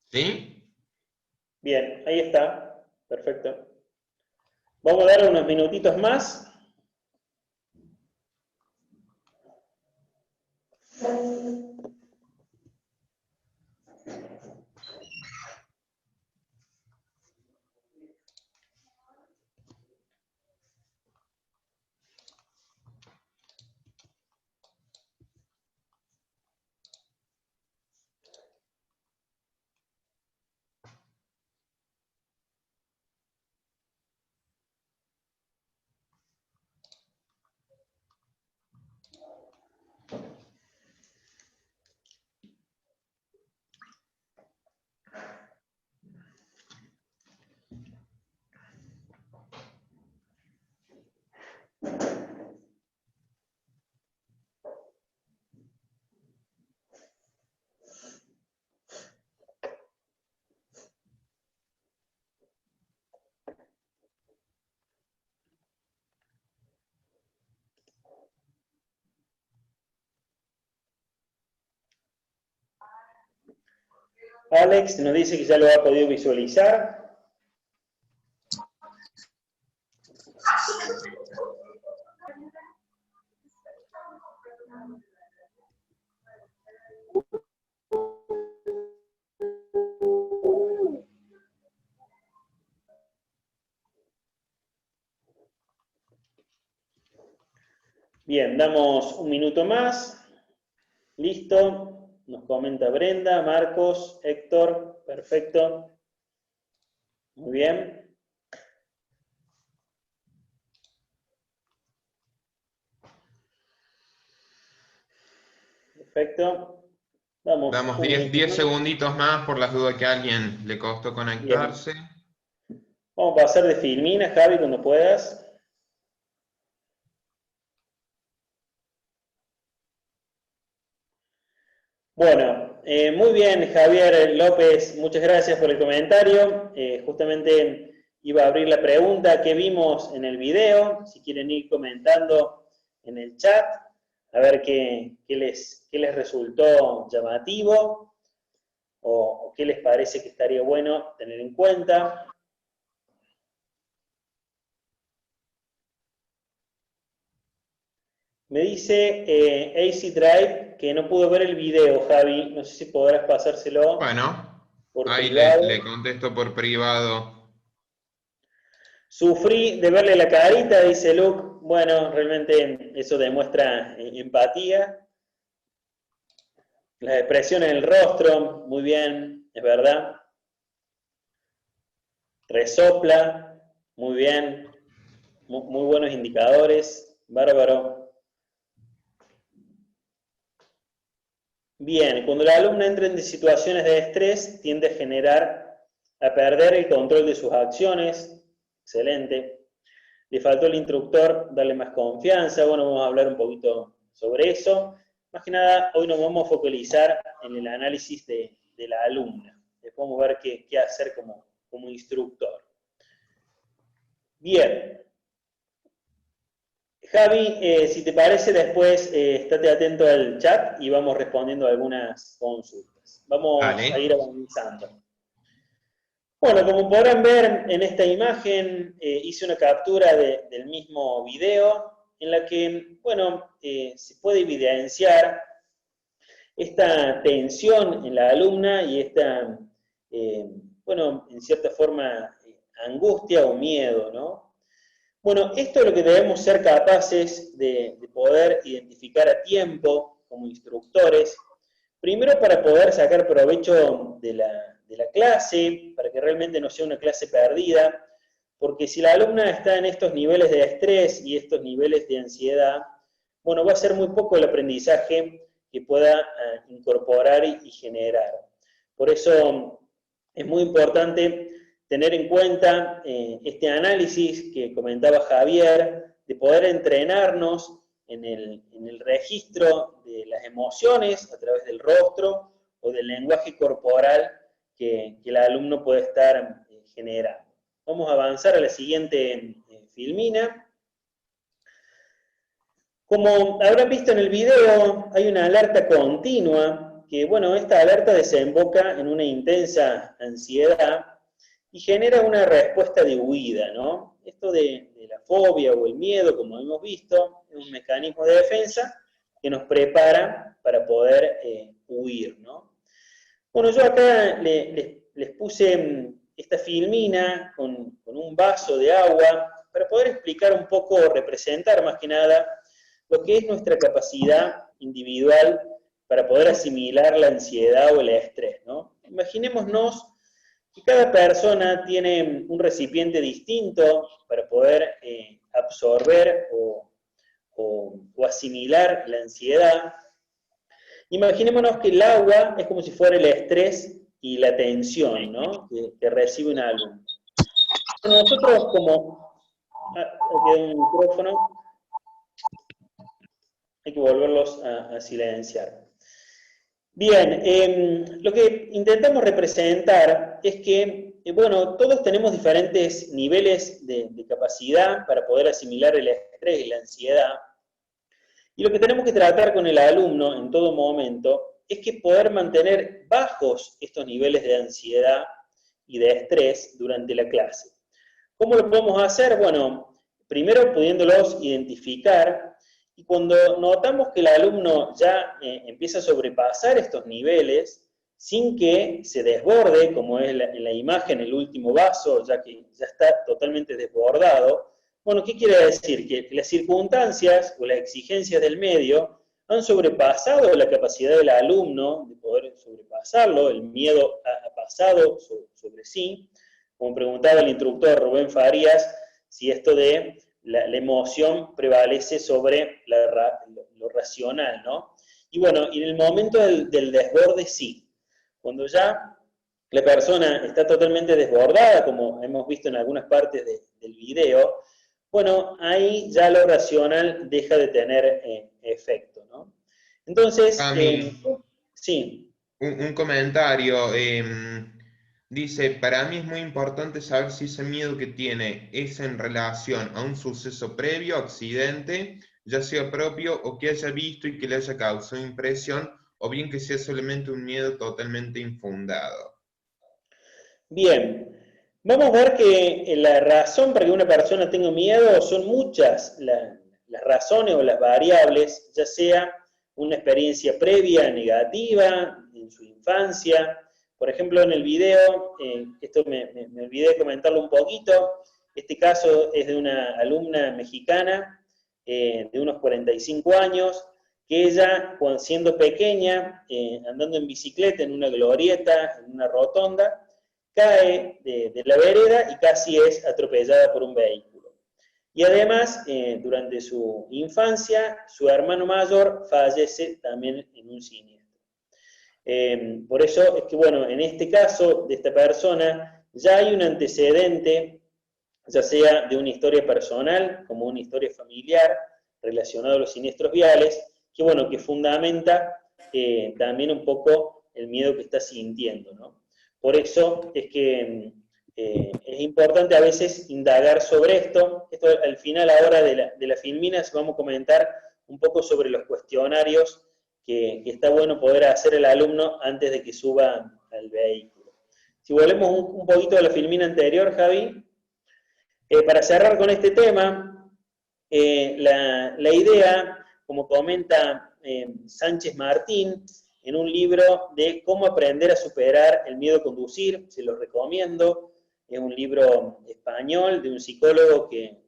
¿Sí? Bien, ahí está. Perfecto. Vamos a dar unos minutitos más. Alex nos dice que ya lo ha podido visualizar. Bien, damos un minuto más. Listo. Nos comenta Brenda, Marcos, Héctor. Perfecto. Muy bien. Perfecto. Damos 10 segunditos más por las dudas que a alguien le costó conectarse. Bien. Vamos a pasar de Filmina, Javi, cuando puedas. Bueno, muy bien, Javier López, muchas gracias por el comentario. Justamente iba a abrir la pregunta que vimos en el video, si quieren ir comentando en el chat, a ver qué les resultó llamativo o qué les parece que estaría bueno tener en cuenta. Me dice AC Drive que no pudo ver el video, Javi. No sé si podrás pasárselo. Bueno, por ahí privado. le contesto por privado. Sufrí de verle la carita, dice Luke. Bueno, realmente eso demuestra empatía. Las expresiones en el rostro, muy bien, es verdad. Resopla, muy bien. Muy buenos indicadores. Bárbaro. Bien, cuando la alumna entra en situaciones de estrés, tiende a perder el control de sus acciones. Excelente. Le faltó al instructor darle más confianza. Bueno, vamos a hablar un poquito sobre eso. Más que nada, hoy nos vamos a focalizar en el análisis de la alumna. Después vamos a ver qué hacer como instructor. Bien. Javi, si te parece, después estate atento al chat y vamos respondiendo algunas consultas. Vamos a ir avanzando. Bueno, como podrán ver en esta imagen, hice una captura del mismo video en la que, bueno, se puede evidenciar esta tensión en la alumna y esta, bueno, en cierta forma, angustia o miedo, ¿no? Bueno, esto es lo que debemos ser capaces de poder identificar a tiempo como instructores, primero para poder sacar provecho de la clase, para que realmente no sea una clase perdida, porque si la alumna está en estos niveles de estrés y estos niveles de ansiedad, bueno, va a ser muy poco el aprendizaje que pueda incorporar y generar. Por eso es muy importante tener en cuenta este análisis que comentaba Javier, de poder entrenarnos en el registro de las emociones a través del rostro o del lenguaje corporal que el alumno puede estar generando. Vamos a avanzar a la siguiente filmina. Como habrán visto en el video, hay una alerta continua, que bueno, esta alerta desemboca en una intensa ansiedad y genera una respuesta de huida, ¿no? Esto de la fobia o el miedo, como hemos visto, es un mecanismo de defensa que nos prepara para poder huir, ¿no? Bueno, yo acá les puse esta filmina con un vaso de agua para poder explicar un poco, representar más que nada, lo que es nuestra capacidad individual para poder asimilar la ansiedad o el estrés, ¿no? Imaginémonos que cada persona tiene un recipiente distinto para poder absorber o asimilar la ansiedad. Imaginémonos que el agua es como si fuera el estrés y la tensión, ¿no? que recibe un alumno. Bueno, nosotros como... queda un micrófono. Hay que volverlos a silenciar. Bien, lo que intentamos representar es que, bueno, todos tenemos diferentes niveles de capacidad para poder asimilar el estrés y la ansiedad. Y lo que tenemos que tratar con el alumno en todo momento es que poder mantener bajos estos niveles de ansiedad y de estrés durante la clase. ¿Cómo lo podemos hacer? Bueno, primero pudiéndolos identificar, y cuando notamos que el alumno ya empieza a sobrepasar estos niveles, sin que se desborde, como es en la imagen, el último vaso, ya que ya está totalmente desbordado. Bueno, ¿qué quiere decir? Que las circunstancias o las exigencias del medio han sobrepasado la capacidad del alumno de poder sobrepasarlo, el miedo ha pasado sobre sí. Como preguntaba el instructor Rubén Farías, si esto de la emoción prevalece sobre lo racional, ¿no? Y bueno, en el momento del desborde sí. Cuando ya la persona está totalmente desbordada, como hemos visto en algunas partes del video, bueno, ahí ya lo racional deja de tener efecto, ¿no? Entonces, sí. Un comentario. Dice, para mí es muy importante saber si ese miedo que tiene es en relación a un suceso previo, accidente, ya sea propio o que haya visto y que le haya causado impresión, o bien que sea solamente un miedo totalmente infundado. Bien, vamos a ver que la razón para que una persona tenga miedo son muchas las razones o las variables, ya sea una experiencia previa negativa en su infancia. Por ejemplo, en el video, esto me olvidé de comentarlo un poquito, este caso es de una alumna mexicana de unos 45 años, que ella, siendo pequeña, andando en bicicleta en una glorieta, en una rotonda, cae de la vereda y casi es atropellada por un vehículo. Y además, durante su infancia, su hermano mayor fallece también en un siniestro. Por eso es que, bueno, en este caso de esta persona, ya hay un antecedente, ya sea de una historia personal, como una historia familiar, relacionada a los siniestros viales, que, bueno, que fundamenta también un poco el miedo que está sintiendo, ¿no? Por eso es que es importante a veces indagar sobre esto. Esto al final ahora de la filmina vamos a comentar un poco sobre los cuestionarios que está bueno poder hacer el alumno antes de que suba al vehículo. Si volvemos un poquito a la filmina anterior, Javi, para cerrar con este tema, la idea, como comenta Sánchez Martín, en un libro de cómo aprender a superar el miedo a conducir, se lo recomiendo, es un libro español de un psicólogo que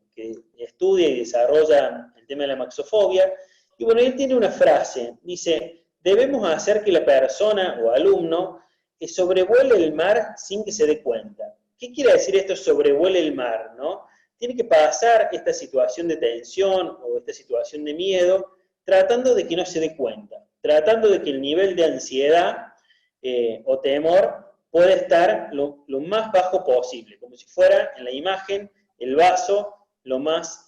estudia y desarrolla el tema de la maxofobia, y bueno, él tiene una frase, dice, debemos hacer que la persona o alumno sobrevuele el mar sin que se dé cuenta. ¿Qué quiere decir esto, sobrevuele el mar, no? Tiene que pasar esta situación de tensión o esta situación de miedo tratando de que no se dé cuenta, tratando de que el nivel de ansiedad o temor pueda estar lo más bajo posible, como si fuera en la imagen el vaso lo más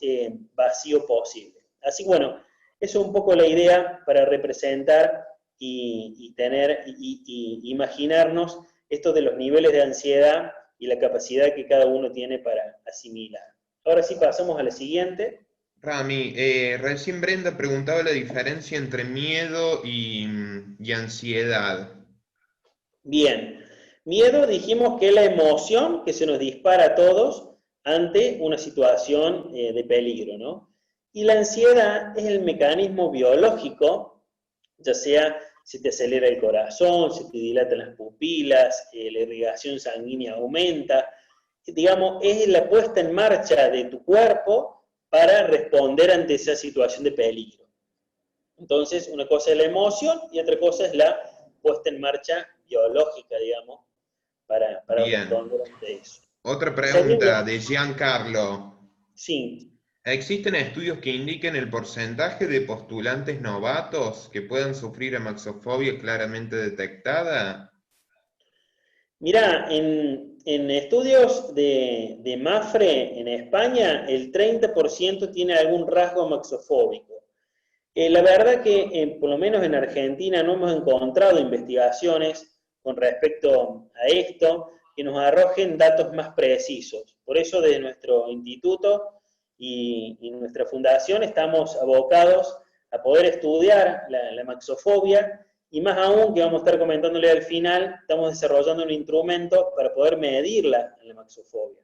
vacío posible. Así que bueno, eso es un poco la idea para representar y imaginarnos esto de los niveles de ansiedad y la capacidad que cada uno tiene para asimilar. Ahora sí pasamos a la siguiente. Rami, recién Brenda preguntaba la diferencia entre miedo y ansiedad. Bien, miedo dijimos que es la emoción que se nos dispara a todos ante una situación de peligro, ¿no? Y la ansiedad es el mecanismo biológico, ya sea se te acelera el corazón, se te dilatan las pupilas, la irrigación sanguínea aumenta, digamos, es la puesta en marcha de tu cuerpo para responder ante esa situación de peligro. Entonces, una cosa es la emoción y otra cosa es la puesta en marcha biológica, digamos, para Bien. responder ante eso. Otra pregunta de Giancarlo. Sí. ¿Existen estudios que indiquen el porcentaje de postulantes novatos que puedan sufrir amaxofobia claramente detectada? Mirá, en estudios de MAFRE en España, el 30% tiene algún rasgo amaxofóbico. La verdad que, por lo menos en Argentina, no hemos encontrado investigaciones con respecto a esto que nos arrojen datos más precisos. Por eso, desde nuestro instituto y nuestra fundación estamos abocados a poder estudiar la maxofobia, y más aún, que vamos a estar comentándole al final, estamos desarrollando un instrumento para poder medir la maxofobia.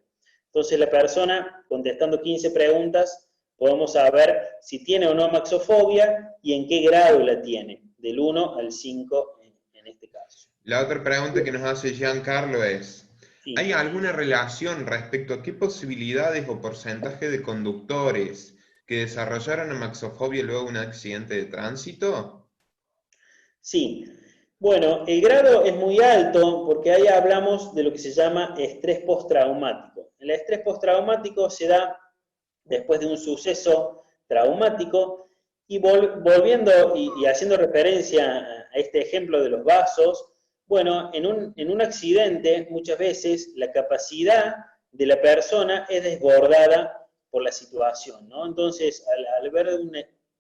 Entonces, la persona, contestando 15 preguntas, podemos saber si tiene o no maxofobia y en qué grado la tiene, del 1 al 5 en este caso. La otra pregunta que nos hace Giancarlo es, Sí. ¿hay alguna relación respecto a qué posibilidades o porcentaje de conductores que desarrollaron amaxofobia luego de un accidente de tránsito? Sí. Bueno, el grado es muy alto porque ahí hablamos de lo que se llama estrés postraumático. El estrés postraumático se da después de un suceso traumático, y volviendo y haciendo referencia a este ejemplo de los vasos, bueno, en un accidente muchas veces la capacidad de la persona es desbordada por la situación, ¿no? Entonces, al ver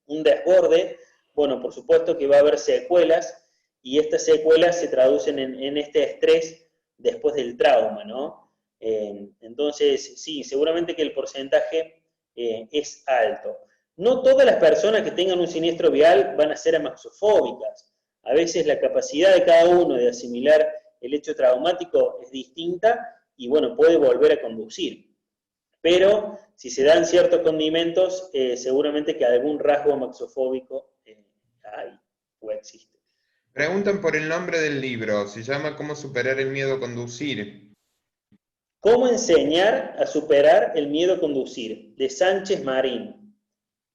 un desborde, bueno, por supuesto que va a haber secuelas, y estas secuelas se traducen en este estrés después del trauma, ¿no? Entonces, sí, seguramente que el porcentaje es alto. No todas las personas que tengan un siniestro vial van a ser amaxofóbicas. A veces la capacidad de cada uno de asimilar el hecho traumático es distinta y, bueno, puede volver a conducir. Pero si se dan ciertos condimentos, seguramente que algún rasgo amaxofóbico hay o existe. Preguntan por el nombre del libro, se llama ¿Cómo superar el miedo a conducir? ¿Cómo enseñar a superar el miedo a conducir? De Sánchez Marín.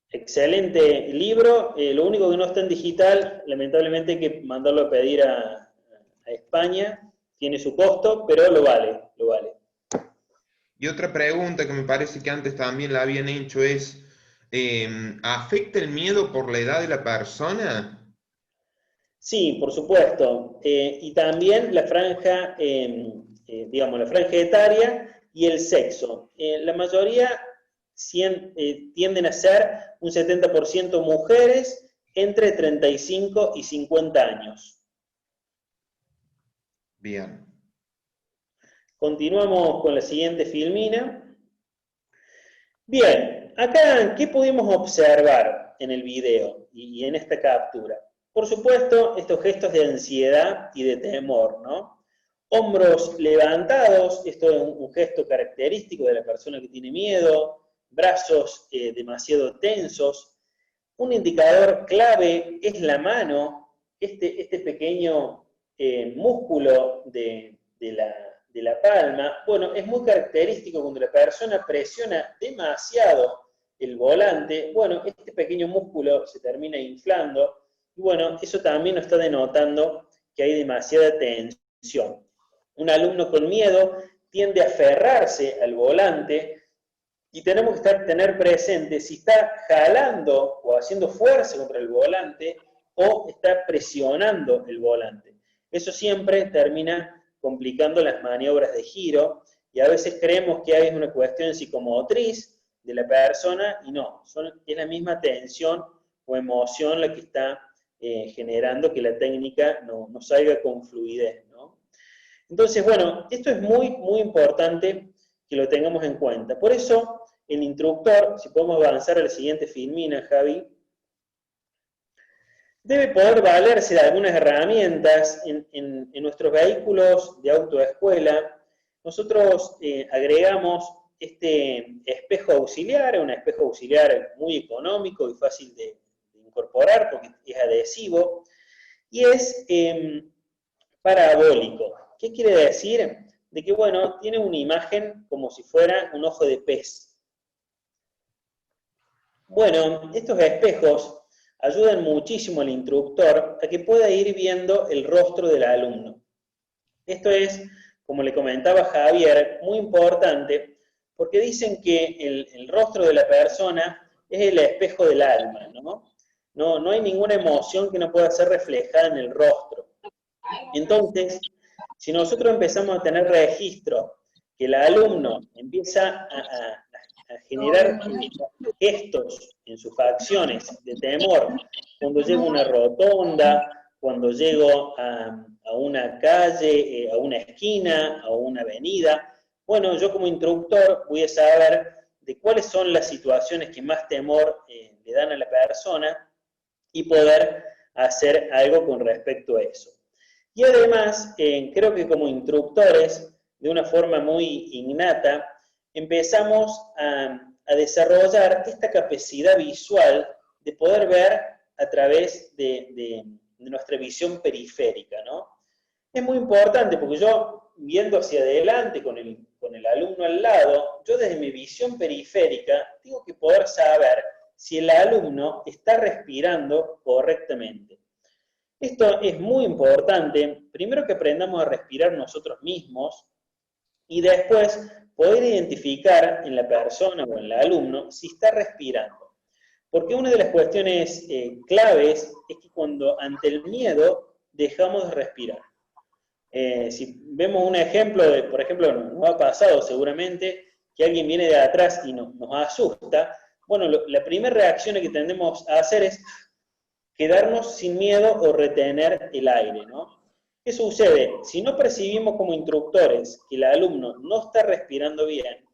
Excelente libro, lo único que no está en digital, lamentablemente hay que mandarlo a pedir a España, tiene su costo, pero lo vale, lo vale. Y otra pregunta que me parece que antes también la habían hecho es, ¿afecta el miedo por la edad de la persona? Sí, por supuesto, y también la franja, digamos, la franja etaria y el sexo. La mayoría tienden a ser un 70% mujeres entre 35 y 50 años. Bien. Continuamos con la siguiente filmina. Bien, acá, ¿qué pudimos observar en el video y en esta captura? Por supuesto, estos gestos de ansiedad y de temor, ¿no? Hombros levantados, esto es un gesto característico de la persona que tiene miedo, brazos demasiado tensos. Un indicador clave es la mano, este pequeño músculo de la palma. Bueno, es muy característico cuando la persona presiona demasiado el volante, bueno, este pequeño músculo se termina inflando, y bueno, eso también nos está denotando que hay demasiada tensión. Un alumno con miedo tiende a aferrarse al volante, y tenemos que tener presente si está jalando o haciendo fuerza contra el volante o está presionando el volante. Eso siempre termina complicando las maniobras de giro, y a veces creemos que hay una cuestión psicomotriz de la persona, y no, es la misma tensión o emoción la que está generando que la técnica no salga con fluidez, ¿no? Entonces, bueno, esto es muy, muy importante que lo tengamos en cuenta. Por eso, el instructor, si podemos avanzar a la siguiente filmina, Javi, debe poder valerse de algunas herramientas en nuestros vehículos de autoescuela. Nosotros agregamos este espejo auxiliar, un espejo auxiliar muy económico y fácil de incorporar porque es adhesivo, y es parabólico. ¿Qué quiere decir? De que, bueno, tiene una imagen como si fuera un ojo de pez. Bueno, estos espejos ayudan muchísimo al instructor a que pueda ir viendo el rostro del alumno. Esto es, como le comentaba Javier, muy importante, porque dicen que el rostro de la persona es el espejo del alma, ¿no? No hay ninguna emoción que no pueda ser reflejada en el rostro. Entonces, si nosotros empezamos a tener registro que el alumno empieza a generar gestos en sus facciones de temor, cuando llego a una rotonda, cuando llego a una calle, a una esquina, a una avenida, bueno, yo como instructor voy a saber de cuáles son las situaciones que más temor le dan a la persona y poder hacer algo con respecto a eso. Y además, creo que como instructores, de una forma muy innata, empezamos a desarrollar esta capacidad visual de poder ver a través de nuestra visión periférica, ¿no? Es muy importante porque yo, viendo hacia adelante con el alumno al lado, yo desde mi visión periférica tengo que poder saber si el alumno está respirando correctamente. Esto es muy importante, primero que aprendamos a respirar nosotros mismos y después poder identificar en la persona o en el alumno si está respirando. Porque una de las cuestiones claves es que cuando ante el miedo dejamos de respirar. Si vemos un ejemplo, por ejemplo, nos ha pasado seguramente que alguien viene de atrás y nos asusta, bueno, la primera reacción que tendemos a hacer es quedarnos sin miedo o retener el aire, ¿no? ¿Qué sucede? Si no percibimos como instructores que el alumno no está respirando bien,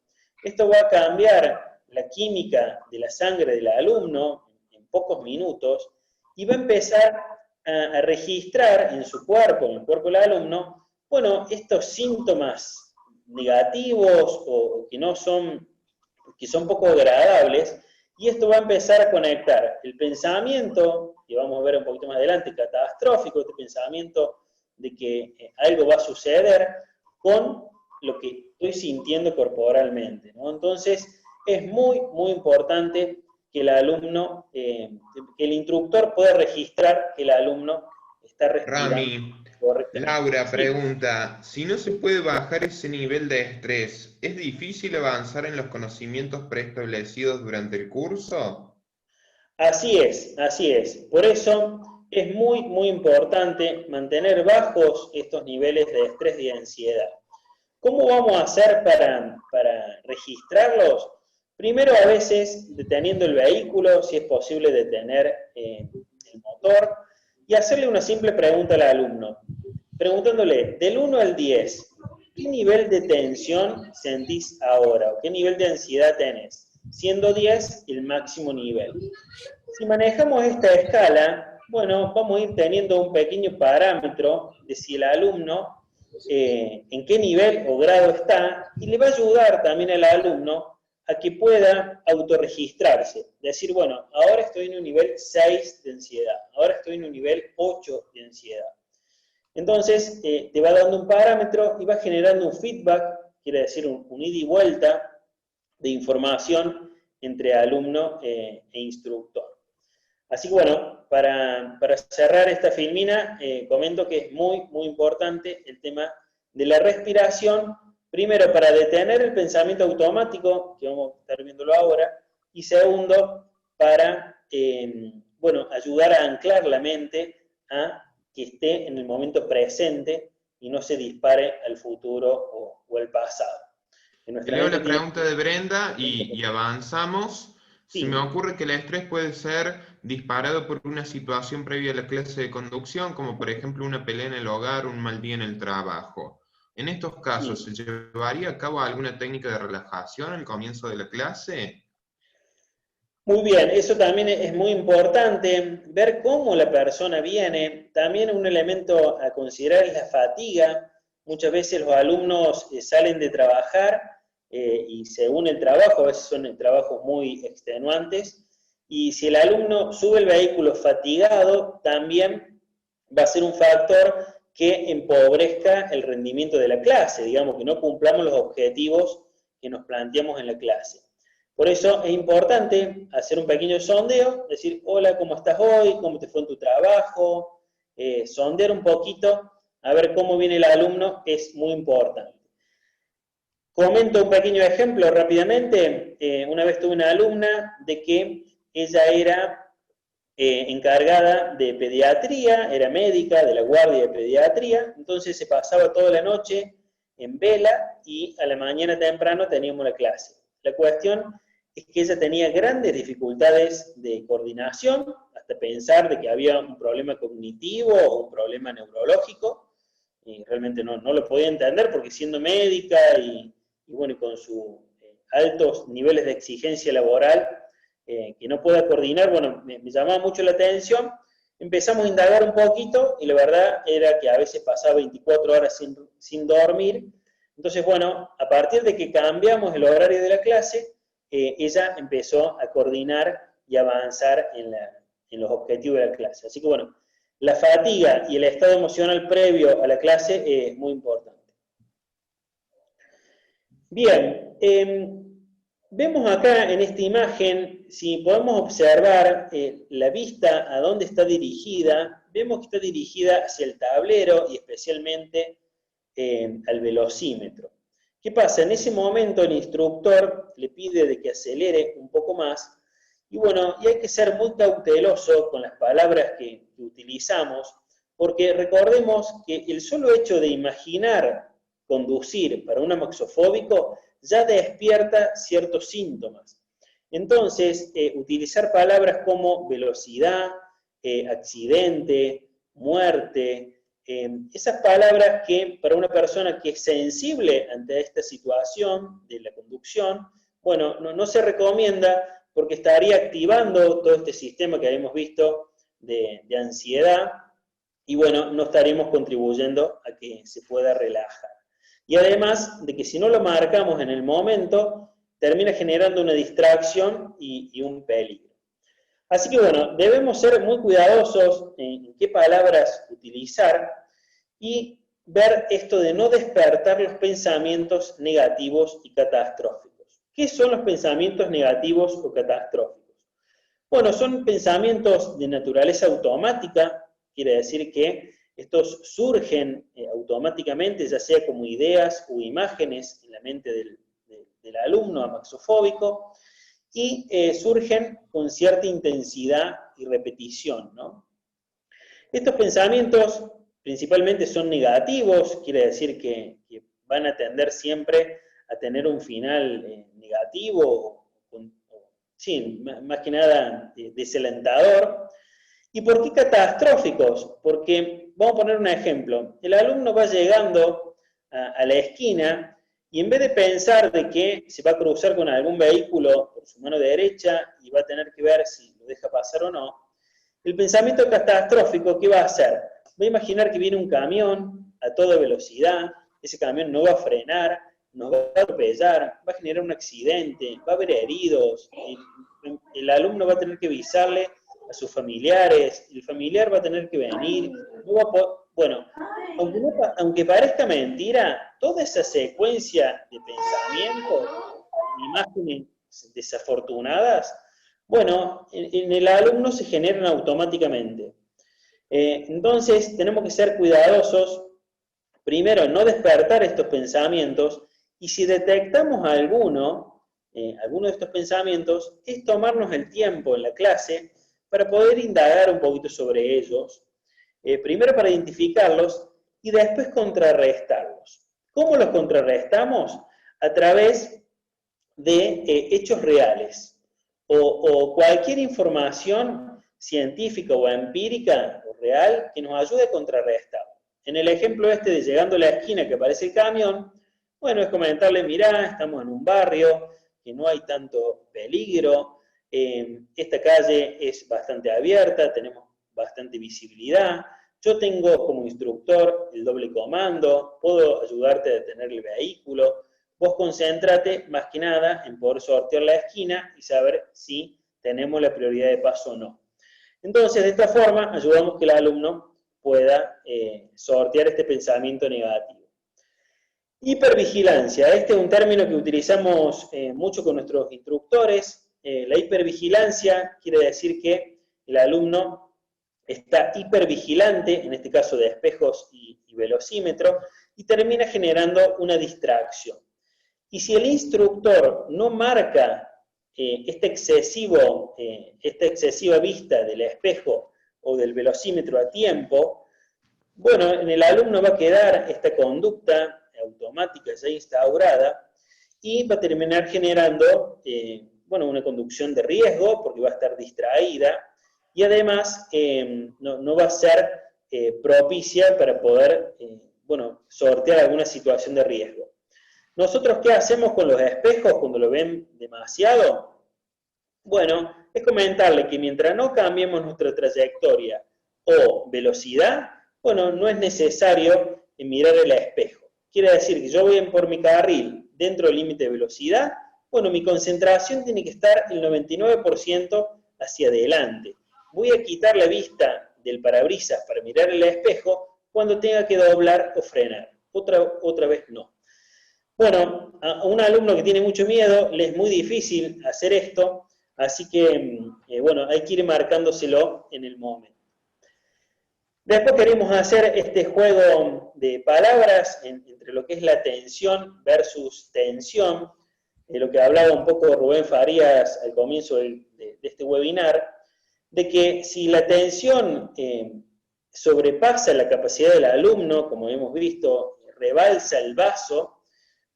esto va a cambiar la química de la sangre del alumno en pocos minutos y va a empezar a registrar en su cuerpo, en el cuerpo del alumno, bueno, estos síntomas negativos o que son poco agradables, y esto va a empezar a conectar el pensamiento, que vamos a ver un poquito más adelante, catastrófico, este pensamiento de que algo va a suceder, con lo que estoy sintiendo corporalmente, ¿no? Entonces, es muy, muy importante que el alumno, que el instructor pueda registrar que el alumno está respirando Rami, correctamente. Laura Sí. pregunta, si no se puede bajar ese nivel de estrés, ¿es difícil avanzar en los conocimientos preestablecidos durante el curso? Así es, así es. Por eso es muy, muy importante mantener bajos estos niveles de estrés y de ansiedad. ¿Cómo vamos a hacer para registrarlos? Primero, a veces, deteniendo el vehículo, si es posible detener el motor, y hacerle una simple pregunta al alumno. Preguntándole, del 1 al 10, ¿qué nivel de tensión sentís ahora? ¿O qué nivel de ansiedad tenés? Siendo 10 el máximo nivel. Si manejamos esta escala, bueno, vamos a ir teniendo un pequeño parámetro de si el alumno en qué nivel o grado está, y le va a ayudar también al alumno a que pueda autorregistrarse. Decir, bueno, ahora estoy en un nivel 6 de ansiedad, ahora estoy en un nivel 8 de ansiedad. Entonces, te va dando un parámetro y va generando un feedback, quiere decir un ida y vuelta de información entre alumno e instructor. Así que bueno, para cerrar esta filmina, comento que es muy, muy importante el tema de la respiración, primero para detener el pensamiento automático, que vamos a estar viéndolo ahora, y segundo, para bueno, ayudar a anclar la mente a que esté en el momento presente y no se dispare al futuro o al pasado. Leo la pregunta de Brenda y avanzamos. Sí. Se me ocurre que el estrés puede ser disparado por una situación previa a la clase de conducción, como por ejemplo una pelea en el hogar, un mal día en el trabajo. En estos casos, ¿se llevaría a cabo alguna técnica de relajación al comienzo de la clase? Muy bien, eso también es muy importante, ver cómo la persona viene. También un elemento a considerar es la fatiga. Muchas veces los alumnos salen de trabajar y según el trabajo, a veces son trabajos muy extenuantes, y si el alumno sube el vehículo fatigado, también va a ser un factor que empobrezca el rendimiento de la clase, digamos, que no cumplamos los objetivos que nos planteamos en la clase. Por eso es importante hacer un pequeño sondeo, decir, hola, ¿cómo estás hoy? ¿Cómo te fue en tu trabajo? Sondear un poquito, a ver cómo viene el alumno, es muy importante. Comento un pequeño ejemplo rápidamente. Una vez tuve una alumna de que ella era encargada de pediatría, era médica de la guardia de pediatría, entonces se pasaba toda la noche en vela y a la mañana temprano teníamos la clase. La cuestión es que ella tenía grandes dificultades de coordinación, hasta pensar de que había un problema cognitivo o un problema neurológico, y realmente no lo podía entender porque siendo médica y bueno, y con sus altos niveles de exigencia laboral, que no pueda coordinar, bueno, me llamaba mucho la atención. Empezamos a indagar un poquito y la verdad era que a veces pasaba 24 horas sin dormir. Entonces, bueno, a partir de que cambiamos el horario de la clase, ella empezó a coordinar y avanzar en los objetivos de la clase. Así que, bueno, la fatiga y el estado emocional previo a la clase es muy importante. Bien, vemos acá en esta imagen, si podemos observar la vista a dónde está dirigida, vemos que está dirigida hacia el tablero y especialmente al velocímetro. ¿Qué pasa? En ese momento el instructor le pide de que acelere un poco más, y bueno, y hay que ser muy cauteloso con las palabras que utilizamos, porque recordemos que el solo hecho de imaginar conducir para un amaxofóbico ya despierta ciertos síntomas. Entonces, utilizar palabras como velocidad, accidente, muerte, esas palabras que para una persona que es sensible ante esta situación de la conducción, bueno, no se recomienda porque estaría activando todo este sistema que habíamos visto de ansiedad y bueno, no estaríamos contribuyendo a que se pueda relajar. Y además de que si no lo marcamos en el momento, termina generando una distracción y un peligro. Así que bueno, debemos ser muy cuidadosos en qué palabras utilizar y ver esto de no despertar los pensamientos negativos y catastróficos. ¿Qué son los pensamientos negativos o catastróficos? Bueno, son pensamientos de naturaleza automática, quiere decir que estos surgen automáticamente, ya sea como ideas o imágenes en la mente del alumno amaxofóbico, y surgen con cierta intensidad y repetición, ¿no? Estos pensamientos principalmente son negativos, quiere decir que van a tender siempre a tener un final negativo, sí, más que nada desalentador. ¿Y por qué catastróficos? Porque, vamos a poner un ejemplo, el alumno va llegando a la esquina y en vez de pensar de que se va a cruzar con algún vehículo por su mano derecha y va a tener que ver si lo deja pasar o no, el pensamiento catastrófico, ¿qué va a hacer? Va a imaginar que viene un camión a toda velocidad, ese camión no va a frenar, nos va a atropellar, va a generar un accidente, va a haber heridos, el alumno va a tener que avisarle a sus familiares, el familiar va a tener que venir, no va a poder, bueno, aunque parezca mentira, toda esa secuencia de pensamientos, de imágenes desafortunadas, bueno, en el alumno se generan automáticamente. Entonces, tenemos que ser cuidadosos, primero, en no despertar estos pensamientos, y si detectamos alguno de estos pensamientos, es tomarnos el tiempo en la clase para poder indagar un poquito sobre ellos, primero para identificarlos y después contrarrestarlos. ¿Cómo los contrarrestamos? A través de hechos reales o cualquier información científica o empírica o real que nos ayude a contrarrestar. En el ejemplo este de llegando a la esquina que aparece el camión, bueno, es comentarle, mirá, estamos en un barrio, que no hay tanto peligro, esta calle es bastante abierta, tenemos bastante visibilidad, yo tengo como instructor el doble comando, puedo ayudarte a detener el vehículo. vos concéntrate más que nada en poder sortear la esquina y saber si tenemos la prioridad de paso o no. Entonces, de esta forma, ayudamos que el alumno pueda sortear este pensamiento negativo. Hipervigilancia. Este es un término que utilizamos mucho con nuestros instructores. La hipervigilancia quiere decir que el alumno está hipervigilante, en este caso de espejos y velocímetro, y termina generando una distracción. Y si el instructor no marca esta excesiva vista del espejo o del velocímetro a tiempo, bueno, en el alumno va a quedar esta conducta automática ya instaurada y va a terminar generando bueno, una conducción de riesgo porque va a estar distraída y además no va a ser propicia para poder bueno, sortear alguna situación de riesgo. ¿Nosotros qué hacemos con los espejos cuando lo ven demasiado? Bueno, es comentarle que mientras no cambiemos nuestra trayectoria o velocidad, bueno, no es necesario mirar el espejo. Quiere decir que yo voy por mi carril dentro del límite de velocidad, bueno, mi concentración tiene que estar el 99% hacia adelante. Voy a quitar la vista del parabrisas para mirar el espejo cuando tenga que doblar o frenar. Otra vez no. Bueno, a un alumno que tiene mucho miedo le es muy difícil hacer esto, así que, bueno, hay que ir marcándoselo en el momento. Después queremos hacer este juego de palabras entre lo que es la atención versus tensión, lo que hablaba un poco Rubén Farías al comienzo de este webinar, de que si la atención sobrepasa la capacidad del alumno, como hemos visto, rebalsa el vaso,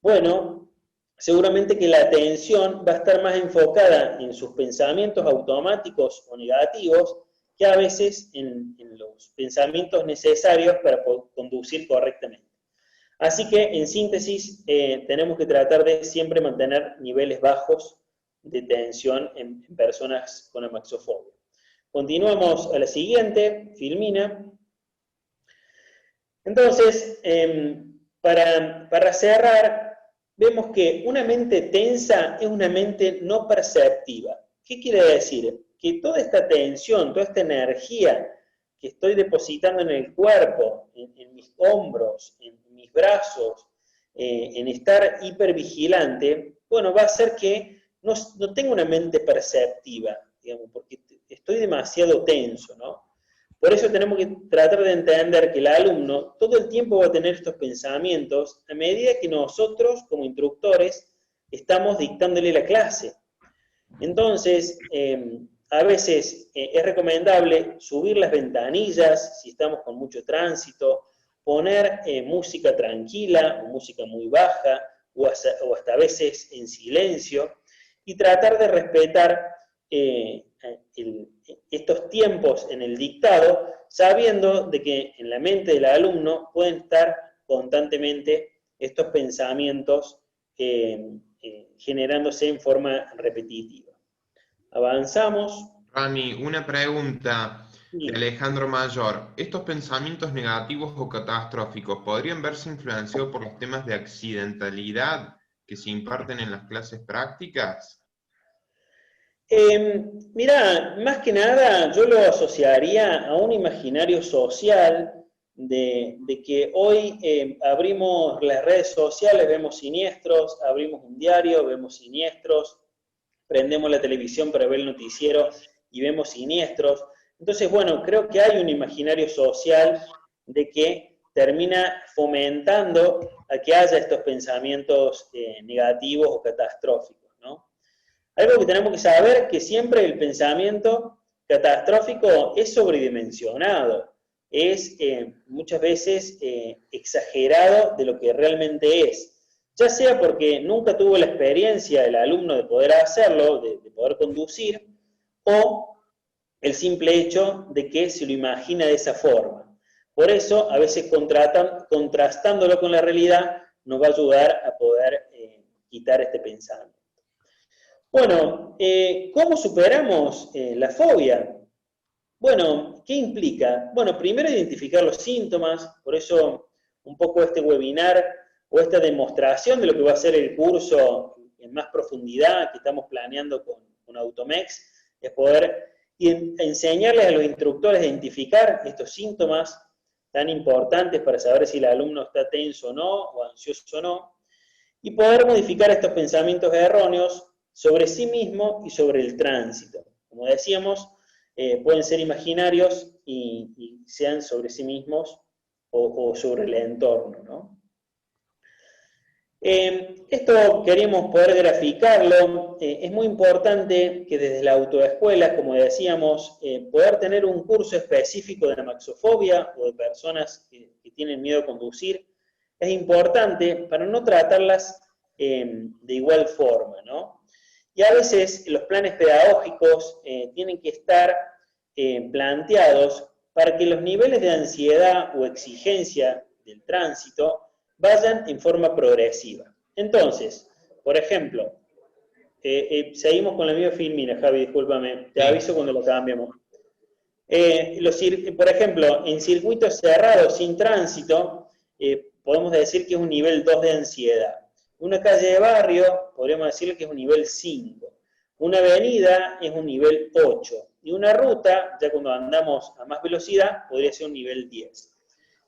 bueno, seguramente que la atención va a estar más enfocada en sus pensamientos automáticos o negativos que a veces en los pensamientos necesarios para conducir correctamente. Así que, en síntesis, tenemos que tratar de siempre mantener niveles bajos de tensión en personas con amaxofobia. Continuamos a la siguiente, Filmina. Entonces, para cerrar, vemos que una mente tensa es una mente no perceptiva. ¿Qué quiere decir? Que toda esta tensión, toda esta energía que estoy depositando en el cuerpo, en mis hombros, en mis brazos, en estar hipervigilante, bueno, va a hacer que no tenga una mente perceptiva, digamos, porque estoy demasiado tenso, ¿no? Por eso tenemos que tratar de entender que el alumno todo el tiempo va a tener estos pensamientos a medida que nosotros, como instructores, estamos dictándole la clase. Entonces, a veces es recomendable subir las ventanillas si estamos con mucho tránsito, poner música tranquila o música muy baja o hasta a veces en silencio y tratar de respetar estos tiempos en el dictado, sabiendo de que en la mente del alumno pueden estar constantemente estos pensamientos generándose en forma repetitiva. Avanzamos. Rami, una pregunta de Alejandro Mayor. ¿Estos pensamientos negativos o catastróficos podrían verse influenciados por los temas de accidentalidad que se imparten en las clases prácticas? Mirá, más que nada yo lo asociaría a un imaginario social de que hoy abrimos las redes sociales, vemos siniestros, abrimos un diario, vemos siniestros, prendemos la televisión para ver el noticiero y vemos siniestros. Entonces, bueno, creo que hay un imaginario social de que termina fomentando a que haya estos pensamientos negativos o catastróficos, ¿no? Algo que tenemos que saber que siempre el pensamiento catastrófico es sobredimensionado, es muchas veces exagerado de lo que realmente es. Ya sea porque nunca tuvo la experiencia el alumno de poder hacerlo, de poder conducir, o el simple hecho de que se lo imagina de esa forma. Por eso, a veces contrastándolo con la realidad, nos va a ayudar a poder quitar este pensamiento. Bueno, ¿cómo superamos la fobia? Bueno, ¿qué implica? Bueno, primero identificar los síntomas, por eso un poco este webinar o esta demostración de lo que va a ser el curso en más profundidad que estamos planeando con Automex, es poder enseñarles a los instructores a identificar estos síntomas tan importantes para saber si el alumno está tenso o no, o ansioso o no, y poder modificar estos pensamientos erróneos sobre sí mismo y sobre el tránsito. Como decíamos, pueden ser imaginarios y sean sobre sí mismos o sobre el entorno, ¿no? Esto queremos poder graficarlo. Es muy importante que desde la autoescuela, como decíamos, poder tener un curso específico de la maxofobia o de personas que tienen miedo a conducir, es importante para no tratarlas de igual forma, ¿no? Y a veces los planes pedagógicos tienen que estar planteados para que los niveles de ansiedad o exigencia del tránsito vayan en forma progresiva. Entonces, por ejemplo, seguimos con la misma filmina, Javi, discúlpame, te aviso cuando lo cambiamos. Por ejemplo, en circuitos cerrados sin tránsito, podemos decir que es un nivel 2 de ansiedad. Una calle de barrio, podríamos decirle que es un nivel 5. Una avenida es un nivel 8. Y una ruta, ya cuando andamos a más velocidad, podría ser un nivel 10.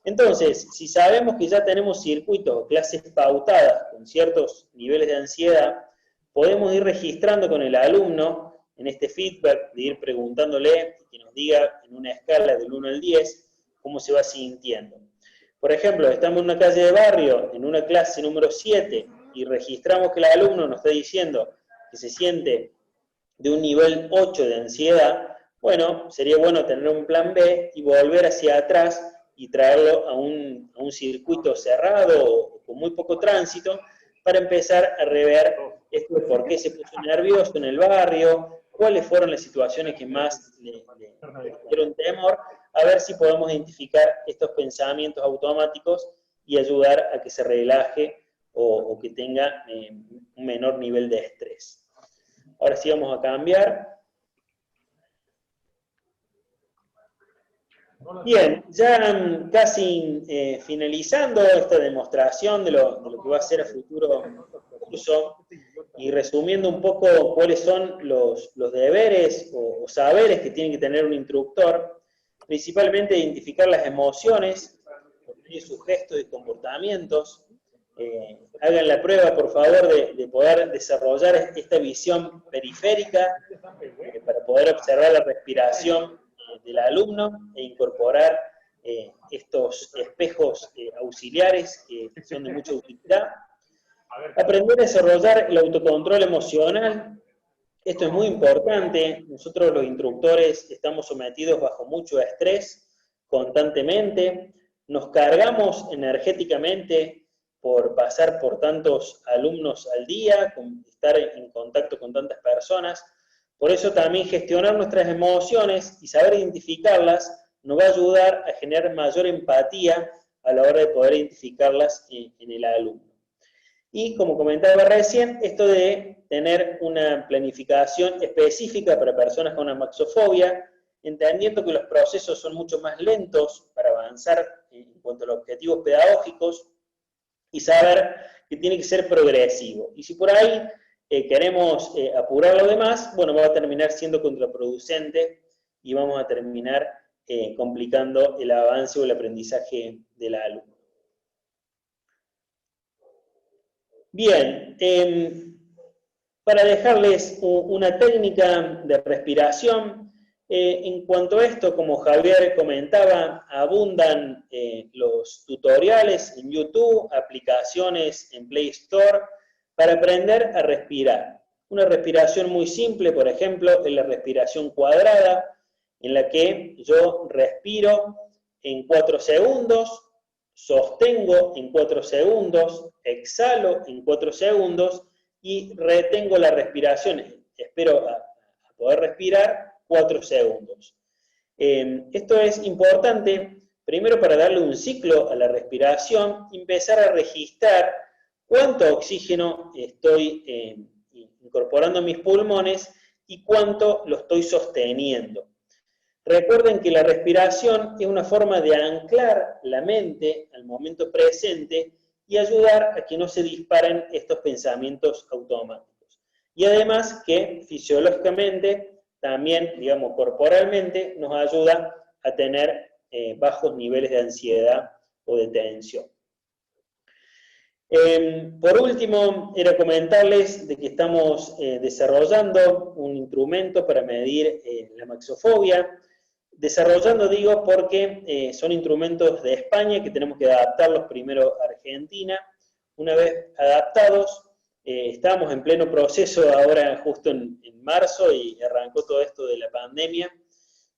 Entonces, si sabemos que ya tenemos circuitos o clases pautadas con ciertos niveles de ansiedad, podemos ir registrando con el alumno en este feedback, de ir preguntándole, que nos diga en una escala del 1 al 10, cómo se va sintiendo. Por ejemplo, estamos en una calle de barrio, en una clase número 7, y registramos que el alumno nos está diciendo que se siente de un nivel 8 de ansiedad, bueno, sería bueno tener un plan B y volver hacia atrás y traerlo a un circuito cerrado o con muy poco tránsito para empezar a rever esto de por qué se puso nervioso en el barrio, cuáles fueron las situaciones que más le dieron temor, a ver si podemos identificar estos pensamientos automáticos y ayudar a que se relaje o que tenga un menor nivel de estrés. Ahora sí vamos a cambiar. Bien, ya casi finalizando esta demostración de lo que va a ser a futuro curso y resumiendo un poco cuáles son los deberes o saberes que tiene que tener un instructor, principalmente identificar las emociones, sus gestos y comportamientos. Hagan la prueba, por favor, de poder desarrollar esta visión periférica para poder observar la respiración del alumno e incorporar estos espejos auxiliares que son de mucha utilidad. Aprender a desarrollar el autocontrol emocional. Esto es muy importante. Nosotros los instructores estamos sometidos bajo mucho estrés constantemente. Nos cargamos energéticamente por pasar por tantos alumnos al día, estar en contacto con tantas personas. Por eso también gestionar nuestras emociones y saber identificarlas nos va a ayudar a generar mayor empatía a la hora de poder identificarlas en el alumno. Y como comentaba recién, esto de tener una planificación específica para personas con amaxofobia, entendiendo que los procesos son mucho más lentos para avanzar en cuanto a los objetivos pedagógicos, y saber que tiene que ser progresivo. Y si por ahí queremos apurar lo demás, bueno, va a terminar siendo contraproducente y vamos a terminar complicando el avance o el aprendizaje del alumno. Bien, para dejarles una técnica de respiración, en cuanto a esto, como Javier comentaba, abundan los tutoriales en YouTube, aplicaciones en Play Store, para aprender a respirar. Una respiración muy simple, por ejemplo, es la respiración cuadrada, en la que yo respiro en 4 segundos, sostengo en 4 segundos, exhalo en 4 segundos y retengo la respiración. Espero a poder respirar 4 segundos. Esto es importante, primero para darle un ciclo a la respiración, empezar a registrar cuánto oxígeno estoy incorporando a mis pulmones y cuánto lo estoy sosteniendo. Recuerden que la respiración es una forma de anclar la mente al momento presente y ayudar a que no se disparen estos pensamientos automáticos. Y además que fisiológicamente, también, digamos, corporalmente, nos ayuda a tener bajos niveles de ansiedad o de tensión. Por último, era comentarles de que estamos desarrollando un instrumento para medir la maxofobia. Desarrollando, digo, porque son instrumentos de España que tenemos que adaptarlos primero a Argentina. Una vez adaptados, estamos en pleno proceso ahora justo en marzo y arrancó todo esto de la pandemia.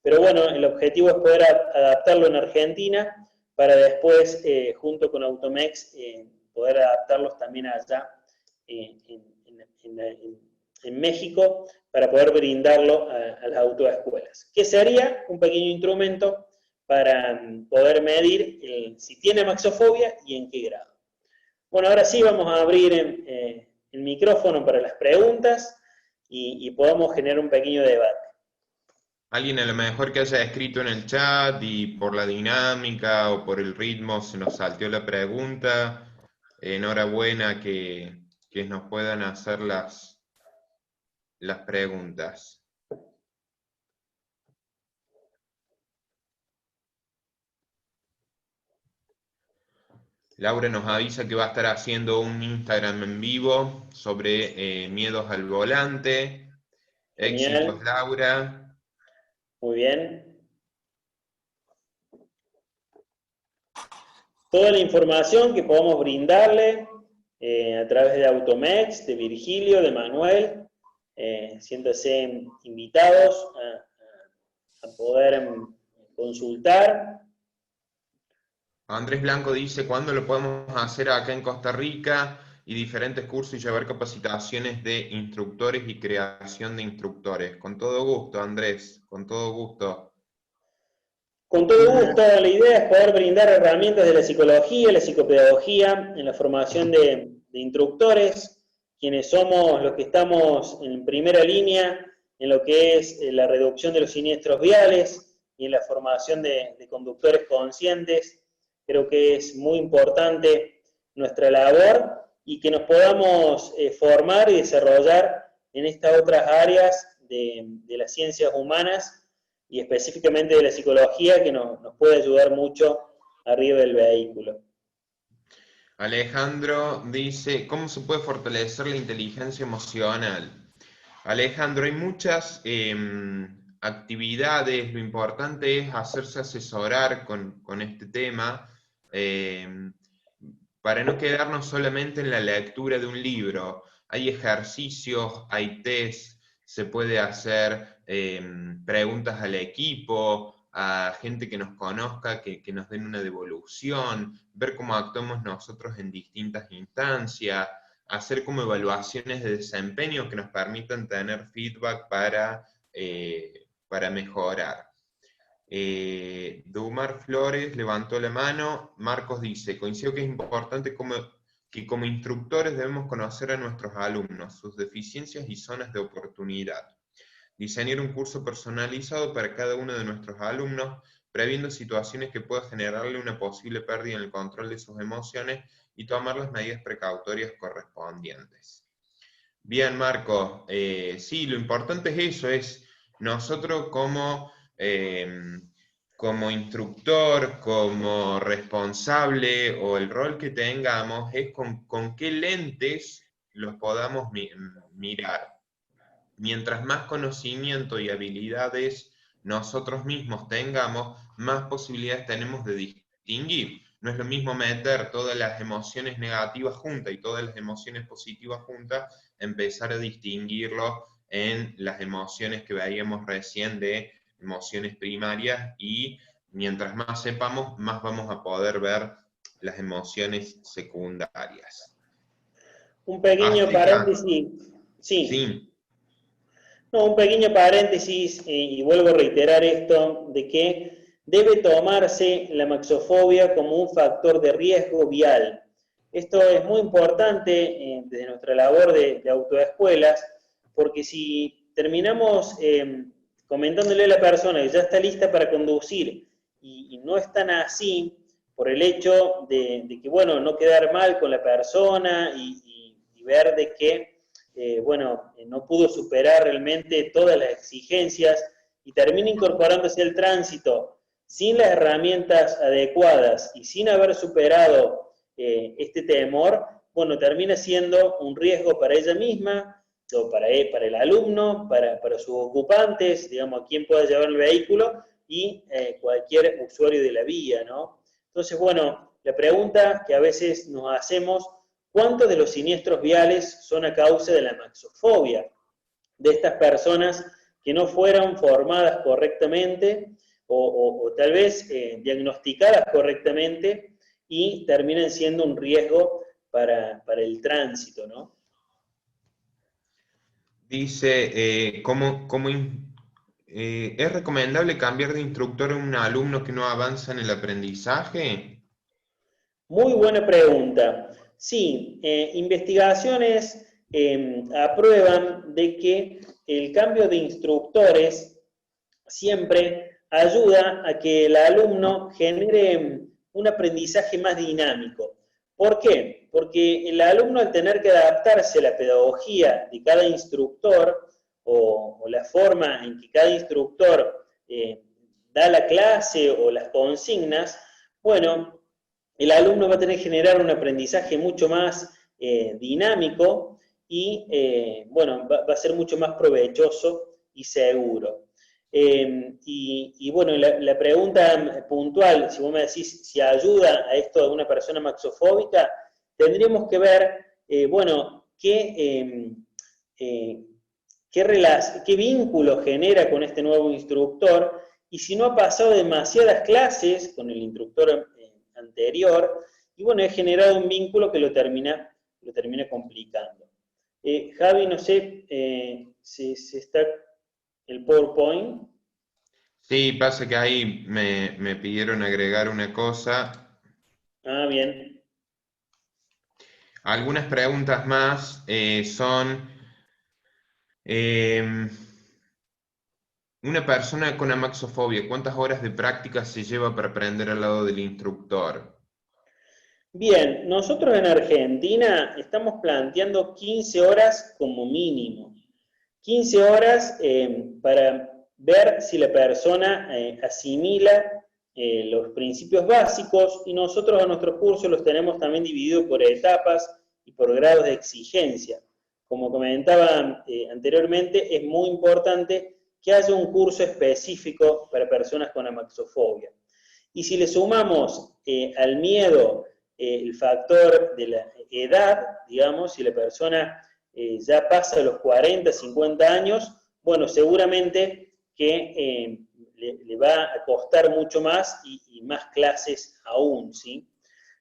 Pero bueno, el objetivo es poder adaptarlo en Argentina para después, junto con Automex, poder adaptarlos también allá en México para poder brindarlo a las autoescuelas. ¿Qué sería? Un pequeño instrumento para poder medir si tiene maxofobia y en qué grado. Bueno, ahora sí vamos a abrir el micrófono para las preguntas y podamos generar un pequeño debate. Alguien a lo mejor que haya escrito en el chat y por la dinámica o por el ritmo se nos salteó la pregunta. Enhorabuena que nos puedan hacer las preguntas. Laura nos avisa que va a estar haciendo un Instagram en vivo sobre miedos al volante. Genial. Éxitos, Laura. Muy bien. Toda la información que podamos brindarle a través de Automex, de Virgilio, de Manuel, siéntanse invitados a poder consultar. Andrés Blanco dice, ¿cuándo lo podemos hacer acá en Costa Rica? Y diferentes cursos y llevar capacitaciones de instructores y creación de instructores. Con todo gusto, Andrés, con todo gusto. Con todo gusto, la idea es poder brindar herramientas de la psicología, la psicopedagogía, en la formación de instructores, quienes somos los que estamos en primera línea en lo que es la reducción de los siniestros viales y en la formación de conductores conscientes. Creo que es muy importante nuestra labor y que nos podamos formar y desarrollar en estas otras áreas de las ciencias humanas y específicamente de la psicología, que nos puede ayudar mucho arriba del vehículo. Alejandro dice, ¿cómo se puede fortalecer la inteligencia emocional? Alejandro, hay muchas actividades, lo importante es hacerse asesorar con este tema, para no quedarnos solamente en la lectura de un libro. Hay ejercicios, hay test, se puede hacer preguntas al equipo, a gente que nos conozca, que nos den una devolución, ver cómo actuamos nosotros en distintas instancias, hacer como evaluaciones de desempeño que nos permitan tener feedback para mejorar. Dumar Flores levantó la mano. Marcos dice, coincido que es importante que como instructores debemos conocer a nuestros alumnos, sus deficiencias y zonas de oportunidad. Diseñar un curso personalizado para cada uno de nuestros alumnos, previendo situaciones que puedan generarle una posible pérdida en el control de sus emociones y tomar las medidas precautorias correspondientes. Bien, Marcos, sí, lo importante es eso, es nosotros como instructor, como responsable o el rol que tengamos, es con qué lentes los podamos mirar. Mientras más conocimiento y habilidades nosotros mismos tengamos, más posibilidades tenemos de distinguir. No es lo mismo meter todas las emociones negativas juntas y todas las emociones positivas juntas, empezar a distinguirlo en las emociones que veíamos recién de emociones primarias, y mientras más sepamos, más vamos a poder ver las emociones secundarias. Un pequeño paréntesis. Sí. No, un pequeño paréntesis, y vuelvo a reiterar esto, de que debe tomarse la maxofobia como un factor de riesgo vial. Esto es muy importante desde nuestra labor de autoescuelas, porque si terminamos comentándole a la persona que ya está lista para conducir y no es tan así, por el hecho de que, bueno, no quedar mal con la persona y ver de que, bueno, no pudo superar realmente todas las exigencias y termina incorporándose al tránsito sin las herramientas adecuadas y sin haber superado este temor, bueno, termina siendo un riesgo para ella misma, o para el alumno, para sus ocupantes, digamos, a quien pueda llevar el vehículo, y cualquier usuario de la vía, ¿no? Entonces, bueno, la pregunta que a veces nos hacemos, ¿cuántos de los siniestros viales son a causa de la maxofobia? De estas personas que no fueron formadas correctamente o tal vez diagnosticadas correctamente y terminan siendo un riesgo para el tránsito, ¿no? Dice, ¿es recomendable cambiar de instructor a un alumno que no avanza en el aprendizaje? Muy buena pregunta. Sí, investigaciones aprueban de que el cambio de instructores siempre ayuda a que el alumno genere un aprendizaje más dinámico. ¿Por qué? Porque el alumno, al tener que adaptarse a la pedagogía de cada instructor o la forma en que cada instructor da la clase o las consignas, bueno, el alumno va a tener que generar un aprendizaje mucho más dinámico y, bueno, va a ser mucho más provechoso y seguro. Y bueno, la pregunta puntual, si vos me decís si ayuda a esto a una persona maxofóbica, tendríamos que ver, bueno, qué vínculo genera con este nuevo instructor, y si no ha pasado demasiadas clases con el instructor anterior, y bueno, he generado un vínculo que lo termina complicando. Javi, no sé si está el PowerPoint. Sí, pasa que ahí me pidieron agregar una cosa. Ah, bien. Algunas preguntas más son, una persona con amaxofobia, ¿cuántas horas de práctica se lleva para aprender al lado del instructor? Bien, nosotros en Argentina estamos planteando 15 horas como mínimo. 15 horas para ver si la persona asimila los principios básicos, y nosotros a nuestros cursos los tenemos también divididos por etapas y por grados de exigencia. Como comentaba anteriormente, es muy importante que haya un curso específico para personas con amaxofobia. Y si le sumamos al miedo el factor de la edad, digamos, si la persona ya pasa los 40, 50 años, bueno, seguramente que le va a costar mucho más y más clases aún, ¿sí?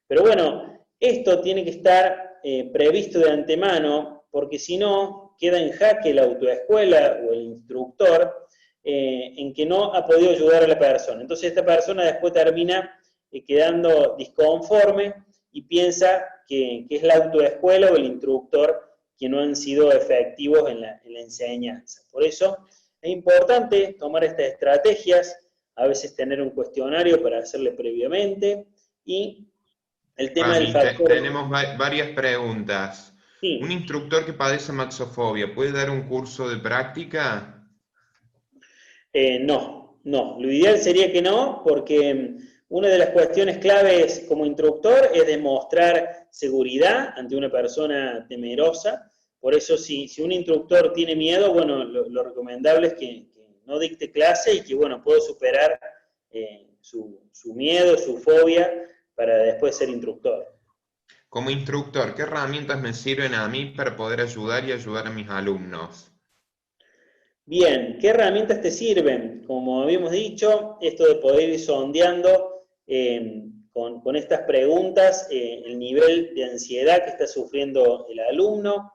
Pero bueno, esto tiene que estar previsto de antemano, porque si no, queda en jaque la autoescuela o el instructor en que no ha podido ayudar a la persona. Entonces esta persona después termina quedando disconforme y piensa que es la autoescuela o el instructor que no han sido efectivos en la enseñanza. Por eso es importante tomar estas estrategias, a veces tener un cuestionario para hacerle previamente, y el tema del factor... Tenemos varias preguntas. ¿Un Sí, instructor que padece maxofobia puede dar un curso de práctica? no. Lo ideal sería que no, porque una de las cuestiones claves como instructor es demostrar seguridad ante una persona temerosa. Por eso, si un instructor tiene miedo, bueno, lo recomendable es que no dicte clase y que, bueno, pueda superar su miedo, su fobia, para después ser instructor. Como instructor, ¿qué herramientas me sirven a mí para poder ayudar y ayudar a mis alumnos? Bien, ¿qué herramientas te sirven? Como habíamos dicho, esto de poder ir sondeando con estas preguntas el nivel de ansiedad que está sufriendo el alumno,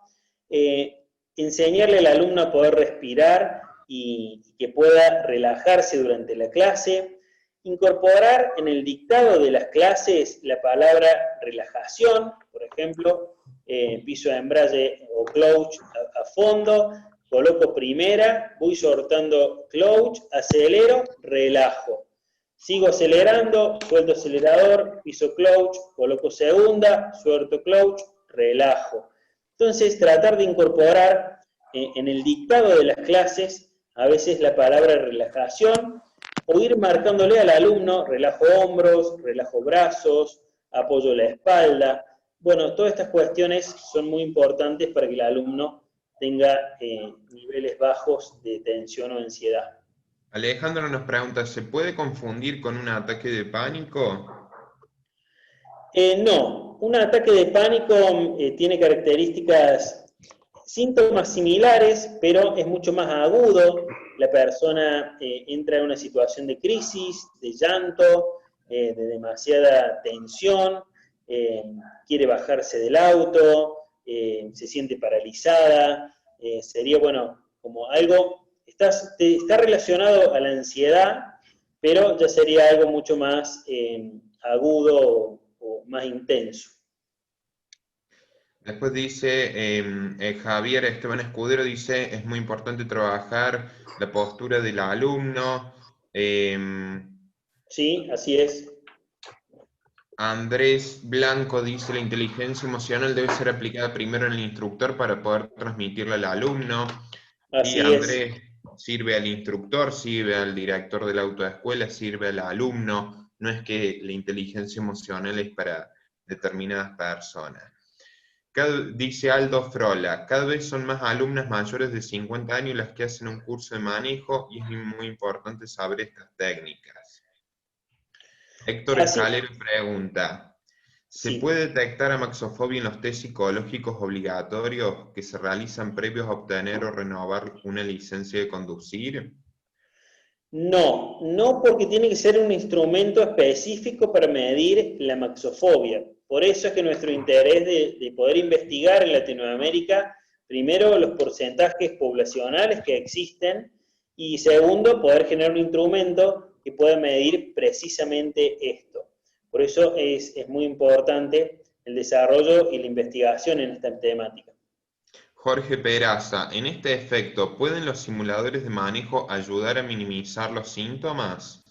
enseñarle al alumno a poder respirar y que pueda relajarse durante la clase, incorporar en el dictado de las clases la palabra relajación, por ejemplo, piso de embrague o clutch a fondo, coloco primera, voy soltando clutch, acelero, relajo. Sigo acelerando, suelto acelerador, piso clutch, coloco segunda, suelto clutch, relajo. Entonces, tratar de incorporar en el dictado de las clases a veces la palabra relajación, o ir marcándole al alumno, relajo hombros, relajo brazos, apoyo la espalda. Bueno, todas estas cuestiones son muy importantes para que el alumno tenga niveles bajos de tensión o ansiedad. Alejandro nos pregunta, ¿se puede confundir con un ataque de pánico? No, un ataque de pánico tiene características, síntomas similares, pero es mucho más agudo. La persona entra en una situación de crisis, de llanto, de demasiada tensión, quiere bajarse del auto, se siente paralizada. Sería, bueno, como algo, está relacionado a la ansiedad, pero ya sería algo mucho más agudo o más intenso. Después dice, Javier Esteban Escudero dice, es muy importante trabajar la postura del alumno. Sí, así es. Andrés Blanco dice, la inteligencia emocional debe ser aplicada primero en el instructor para poder transmitirla al alumno. Y Así es. Andrés sirve al instructor, sirve al director de la autoescuela, sirve al alumno. No es que la inteligencia emocional es para determinadas personas. Dice Aldo Frola, cada vez son más alumnas mayores de 50 años las que hacen un curso de manejo y es muy importante saber estas técnicas. Héctor Así, Escalero pregunta, ¿se sí. puede detectar amaxofobia en los test psicológicos obligatorios que se realizan previos a obtener o renovar una licencia de conducir? No, no porque tiene que ser un instrumento específico para medir la amaxofobia. Por eso es que nuestro interés de poder investigar en Latinoamérica, primero los porcentajes poblacionales que existen y segundo poder generar un instrumento que pueda medir precisamente esto. Por eso es muy importante el desarrollo y la investigación en esta temática. Jorge Peraza, en este efecto, ¿pueden los simuladores de manejo ayudar a minimizar los síntomas?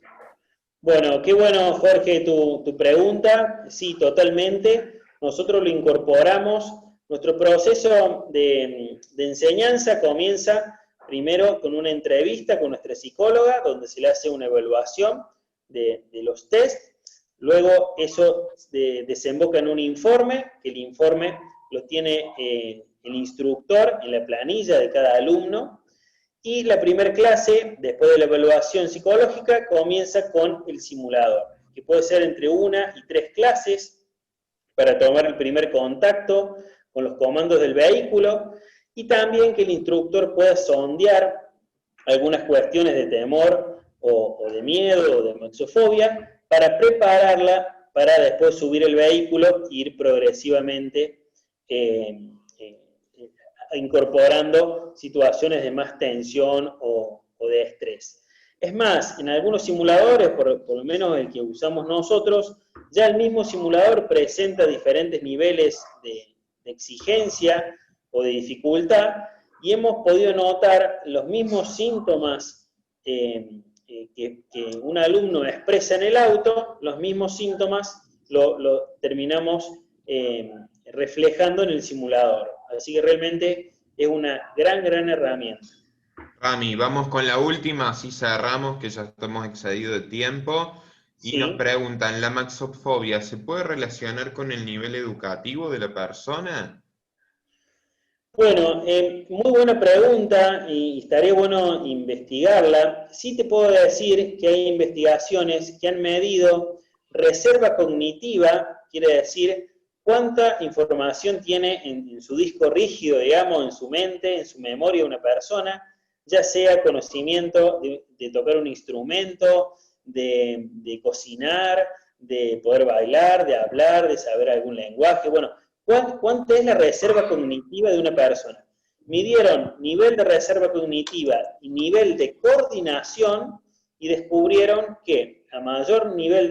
Bueno, qué bueno, Jorge, tu pregunta. Sí, totalmente. Nosotros lo incorporamos. Nuestro proceso de enseñanza comienza primero con una entrevista con nuestra psicóloga, donde se le hace una evaluación de los test. Luego eso desemboca en un informe, que el informe lo tiene el instructor en la planilla de cada alumno. Y la primera clase, después de la evaluación psicológica, comienza con el simulador, que puede ser entre 1 y 3 clases para tomar el primer contacto con los comandos del vehículo y también que el instructor pueda sondear algunas cuestiones de temor o de miedo o de amaxofobia para prepararla para después subir el vehículo e ir progresivamente incorporando situaciones de más tensión o de estrés. Es más, en algunos simuladores, por lo menos el que usamos nosotros, ya el mismo simulador presenta diferentes niveles de exigencia o de dificultad y hemos podido notar los mismos síntomas que un alumno expresa en el auto, los mismos síntomas lo terminamos reflejando en el simulador. Así que realmente es una gran herramienta. Rami, vamos con la última, así cerramos, que ya estamos excedidos de tiempo. Y Sí. nos preguntan, ¿la amaxofobia se puede relacionar con el nivel educativo de la persona? Bueno, muy buena pregunta y estaría bueno investigarla. Sí te puedo decir que hay investigaciones que han medido reserva cognitiva, quiere decir cuánta información tiene en su disco rígido, digamos, en su mente, en su memoria una persona, ya sea conocimiento de tocar un instrumento, de cocinar, de poder bailar, de hablar, de saber algún lenguaje. Bueno, ¿cuánta es la reserva cognitiva de una persona? Midieron nivel de reserva cognitiva y nivel de coordinación y descubrieron que a mayor nivel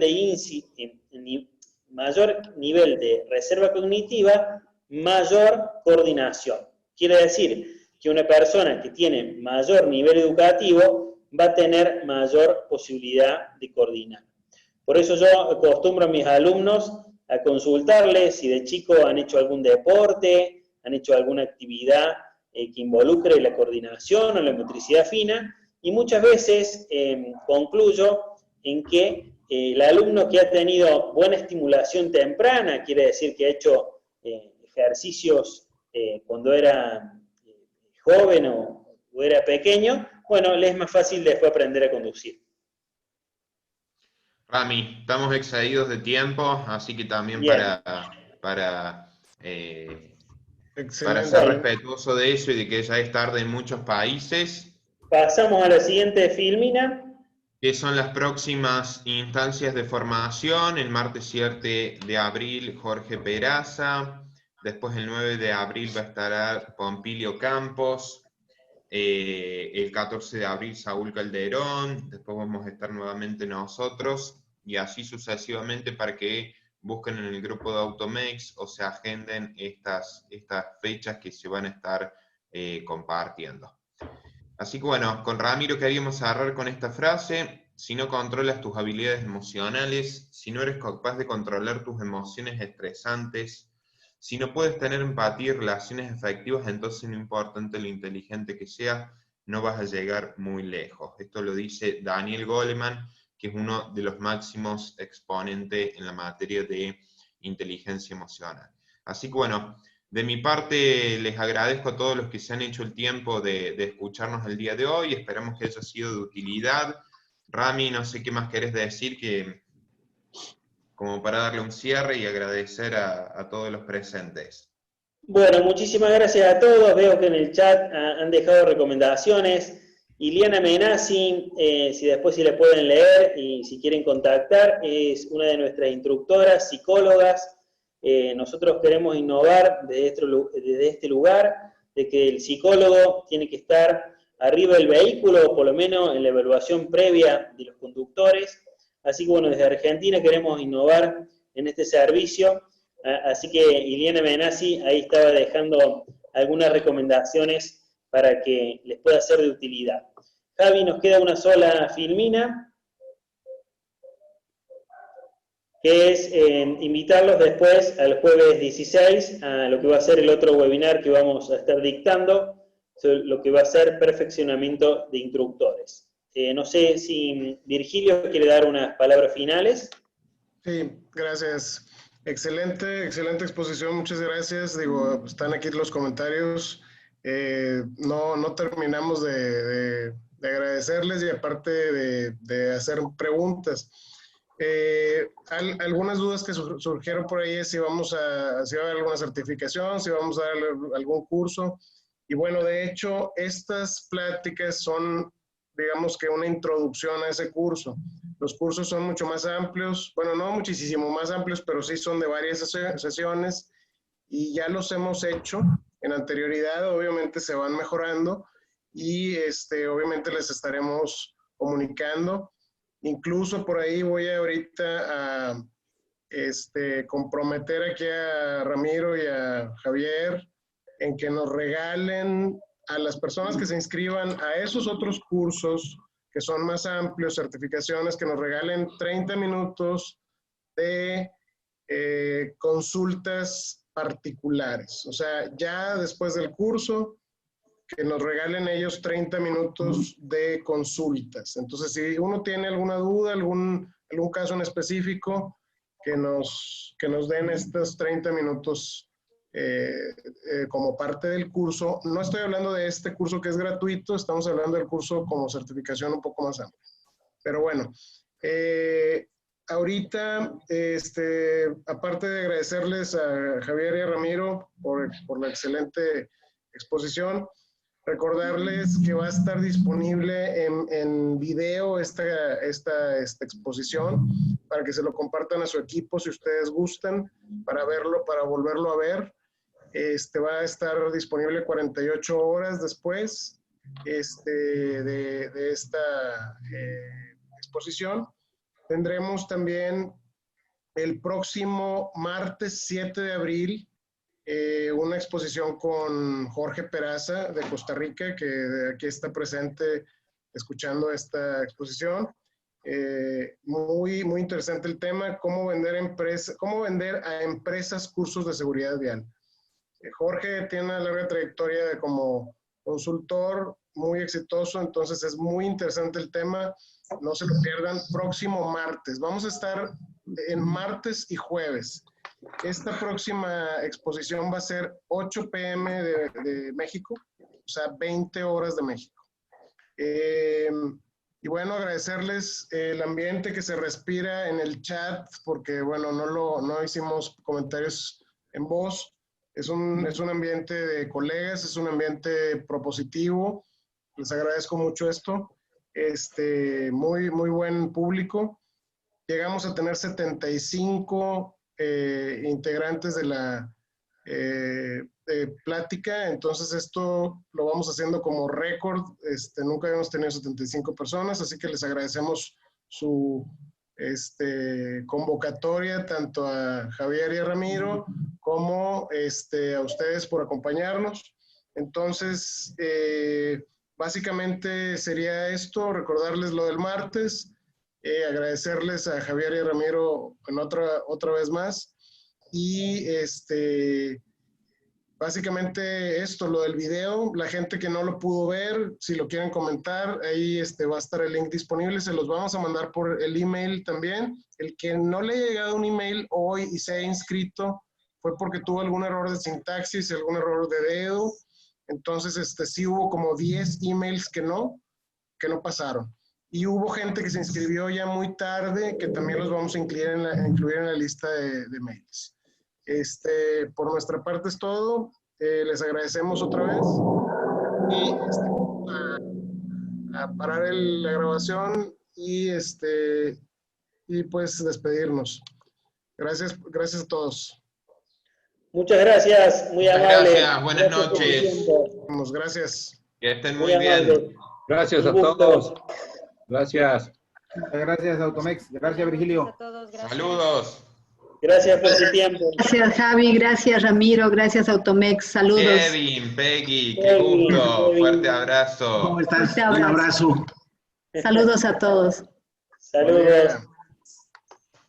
de reserva cognitiva, mayor coordinación. Quiere decir que una persona que tiene mayor nivel educativo va a tener mayor posibilidad de coordinar. Por eso yo acostumbro a mis alumnos a consultarles si de chico han hecho algún deporte, han hecho alguna actividad que involucre la coordinación o la motricidad fina, y muchas veces concluyo en que el alumno que ha tenido buena estimulación temprana, quiere decir que ha hecho ejercicios cuando era joven o era pequeño, bueno, le es más fácil después aprender a conducir. Rami, estamos excedidos de tiempo, así que también Bien. para Excelente. ser respetuoso de eso y de que ya es tarde en muchos países. Pasamos a la siguiente filmina. Que son las próximas instancias de formación. El martes 7 de abril, Jorge Peraza. Después el 9 de abril va a estar Pompilio Campos. El 14 de abril, Saúl Calderón. Después vamos a estar nuevamente nosotros. Y así sucesivamente para que busquen en el grupo de Automex o se agenden estas fechas que se van a estar compartiendo. Así que bueno, con Ramiro queríamos cerrar con esta frase: si no controlas tus habilidades emocionales, si no eres capaz de controlar tus emociones estresantes, si no puedes tener empatía y relaciones efectivas, entonces no importa lo inteligente que seas, no vas a llegar muy lejos. Esto lo dice Daniel Goleman, que es uno de los máximos exponentes en la materia de inteligencia emocional. Así que bueno, de mi parte, les agradezco a todos los que se han hecho el tiempo de escucharnos el día de hoy. Esperamos que haya sido de utilidad. Rami, no sé qué más querés decir, como para darle un cierre y agradecer a todos los presentes. Bueno, muchísimas gracias a todos. Veo que en el chat han dejado recomendaciones. Iliana Menassi, si le pueden leer y si quieren contactar, es una de nuestras instructoras, psicólogas. Nosotros queremos innovar desde este lugar, de que el psicólogo tiene que estar arriba del vehículo, por lo menos en la evaluación previa de los conductores. Así que bueno, desde Argentina queremos innovar en este servicio. Así que Iliana Menassi ahí estaba dejando algunas recomendaciones para que les pueda ser de utilidad. Javi, nos queda una sola filmina, que es invitarlos después al jueves 16 a lo que va a ser el otro webinar que vamos a estar dictando, lo que va a ser perfeccionamiento de instructores. No sé si Virgilio quiere dar unas palabras finales. Sí, gracias. Excelente exposición, muchas gracias. Digo, están aquí los comentarios. No terminamos de agradecerles y aparte de hacer preguntas. Algunas dudas que surgieron por ahí es si va a haber alguna certificación, si vamos a dar algún curso. Y bueno, de hecho, estas pláticas son, digamos que una introducción a ese curso. Los cursos son mucho más amplios, bueno, no muchísimo más amplios, pero sí son de varias sesiones y ya los hemos hecho en anterioridad, obviamente se van mejorando y obviamente les estaremos comunicando. Incluso por ahí voy ahorita a comprometer aquí a Ramiro y a Javier en que nos regalen a las personas que se inscriban a esos otros cursos que son más amplios, certificaciones, que nos regalen 30 minutos de consultas particulares. O sea, ya después del curso, que nos regalen ellos 30 minutos de consultas. Entonces, si uno tiene alguna duda, algún caso en específico, que nos den estos 30 minutos como parte del curso. No estoy hablando de este curso que es gratuito, estamos hablando del curso como certificación un poco más amplia. Pero bueno, ahorita, aparte de agradecerles a Javier y a Ramiro por la excelente exposición, recordarles que va a estar disponible en video esta exposición para que se lo compartan a su equipo si ustedes gustan, para verlo, para volverlo a ver. Va a estar disponible 48 horas después de esta exposición. Tendremos también el próximo martes 7 de abril una exposición con Jorge Peraza de Costa Rica, que aquí está presente escuchando esta exposición. Muy muy, muy interesante el tema, cómo vender a empresas cursos de seguridad vial. Jorge tiene una larga trayectoria como consultor, muy exitoso, entonces es muy interesante el tema, no se lo pierdan. Próximo martes, vamos a estar en martes y jueves. Esta próxima exposición va a ser 8 p.m. de México, o sea, 20 horas de México. Y bueno, agradecerles el ambiente que se respira en el chat, porque bueno, no hicimos comentarios en voz. Es un ambiente de colegas, es un ambiente propositivo. Les agradezco mucho esto. Muy, muy buen público. Llegamos a tener 75 integrantes de la plática, entonces esto lo vamos haciendo como récord. Nunca habíamos tenido 75 personas, así que les agradecemos su convocatoria tanto a Javier y a Ramiro como a ustedes por acompañarnos. Entonces, básicamente sería esto, recordarles lo del martes, agradecerles a Javier y a Ramiro en otra vez más, y básicamente esto, lo del video, la gente que no lo pudo ver, si lo quieren comentar, ahí va a estar el link disponible, se los vamos a mandar por el email también. El que no le haya llegado un email hoy y se haya inscrito fue porque tuvo algún error de sintaxis, algún error de dedo, entonces sí hubo como 10 emails que no pasaron. Y hubo gente que se inscribió ya muy tarde, que también los vamos a incluir en la lista de mails. Por nuestra parte es todo. Les agradecemos otra vez. Y a parar la grabación y pues despedirnos. Gracias a todos. Muchas gracias, muy amable. Gracias, buenas noches. Gracias. Que estén muy bien. Gracias a todos. Gracias. Gracias, Automex. Gracias, Virgilio. A todos, gracias. Saludos. Gracias por su tiempo. Gracias, Javi. Gracias, Ramiro. Gracias, Automex. Saludos. Kevin, Peggy, qué gusto. Fuerte abrazo. ¿Cómo estás? Fuerte Un abrazo. abrazo. Saludos a todos. Saludos.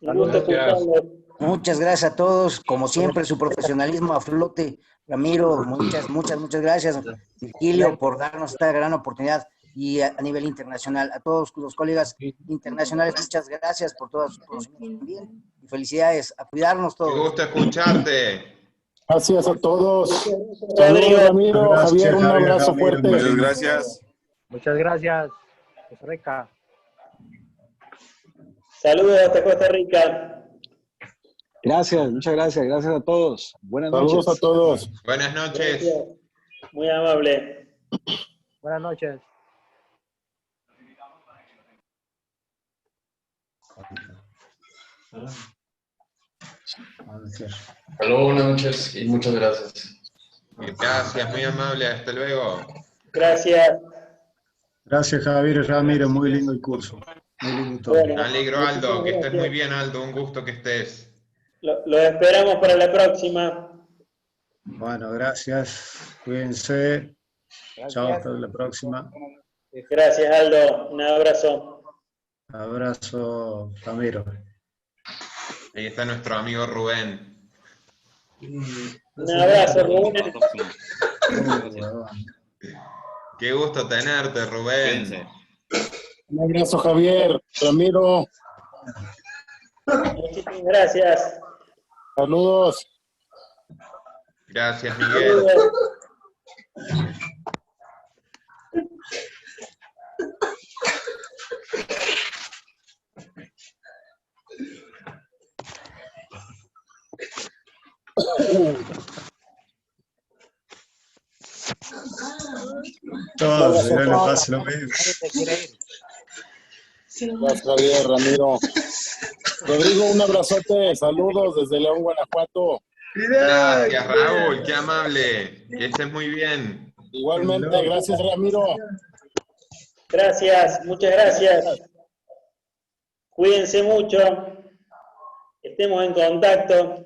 Un gusto escucharlos. Muchas gracias a todos. Como siempre, su profesionalismo a flote. Ramiro, muchas gracias. Virgilio, por darnos esta gran oportunidad. Y a nivel internacional, a todos los colegas internacionales, muchas gracias por todas sus conocimientos también. Y felicidades, a cuidarnos todos. Qué gusto escucharte. Gracias a todos. Rodrigo. Saludos, Ramiro, Gracias, Javier, un Javier, abrazo Ramiro, fuerte. muchas gracias. Muchas gracias. Costa Rica. Saludos hasta Costa Rica. Gracias, muchas gracias. Gracias a todos. Buenas Saludos noches. a todos. Buenas noches. Gracias. Muy amable. Buenas noches. Aló, buenas noches y muchas gracias. Gracias, muy amable. Hasta luego. Gracias. Gracias, Javier y Ramiro. Muy lindo el curso. Muy lindo todo. Bueno, Me alegro, Aldo. Que estés gracias. muy bien, Aldo. Un gusto que estés. Lo esperamos para la próxima. Bueno, gracias. Cuídense. Chao, hasta la próxima. Gracias, Aldo. Un abrazo. Abrazo, Ramiro. Ahí está nuestro amigo Rubén. Un abrazo, Rubén. Qué gusto tenerte, Rubén. Un abrazo, Javier, Ramiro. Muchísimas gracias. Saludos. Gracias, Miguel. Saludos. Todos, yo le paso lo mismo. Gracias, Javier, Ramiro. Rodrigo, un abrazote. Saludos desde León, Guanajuato. Gracias, Raúl. Qué amable. Que estés muy bien. Igualmente, gracias, Ramiro. Gracias, muchas gracias. Cuídense mucho. Estemos en contacto.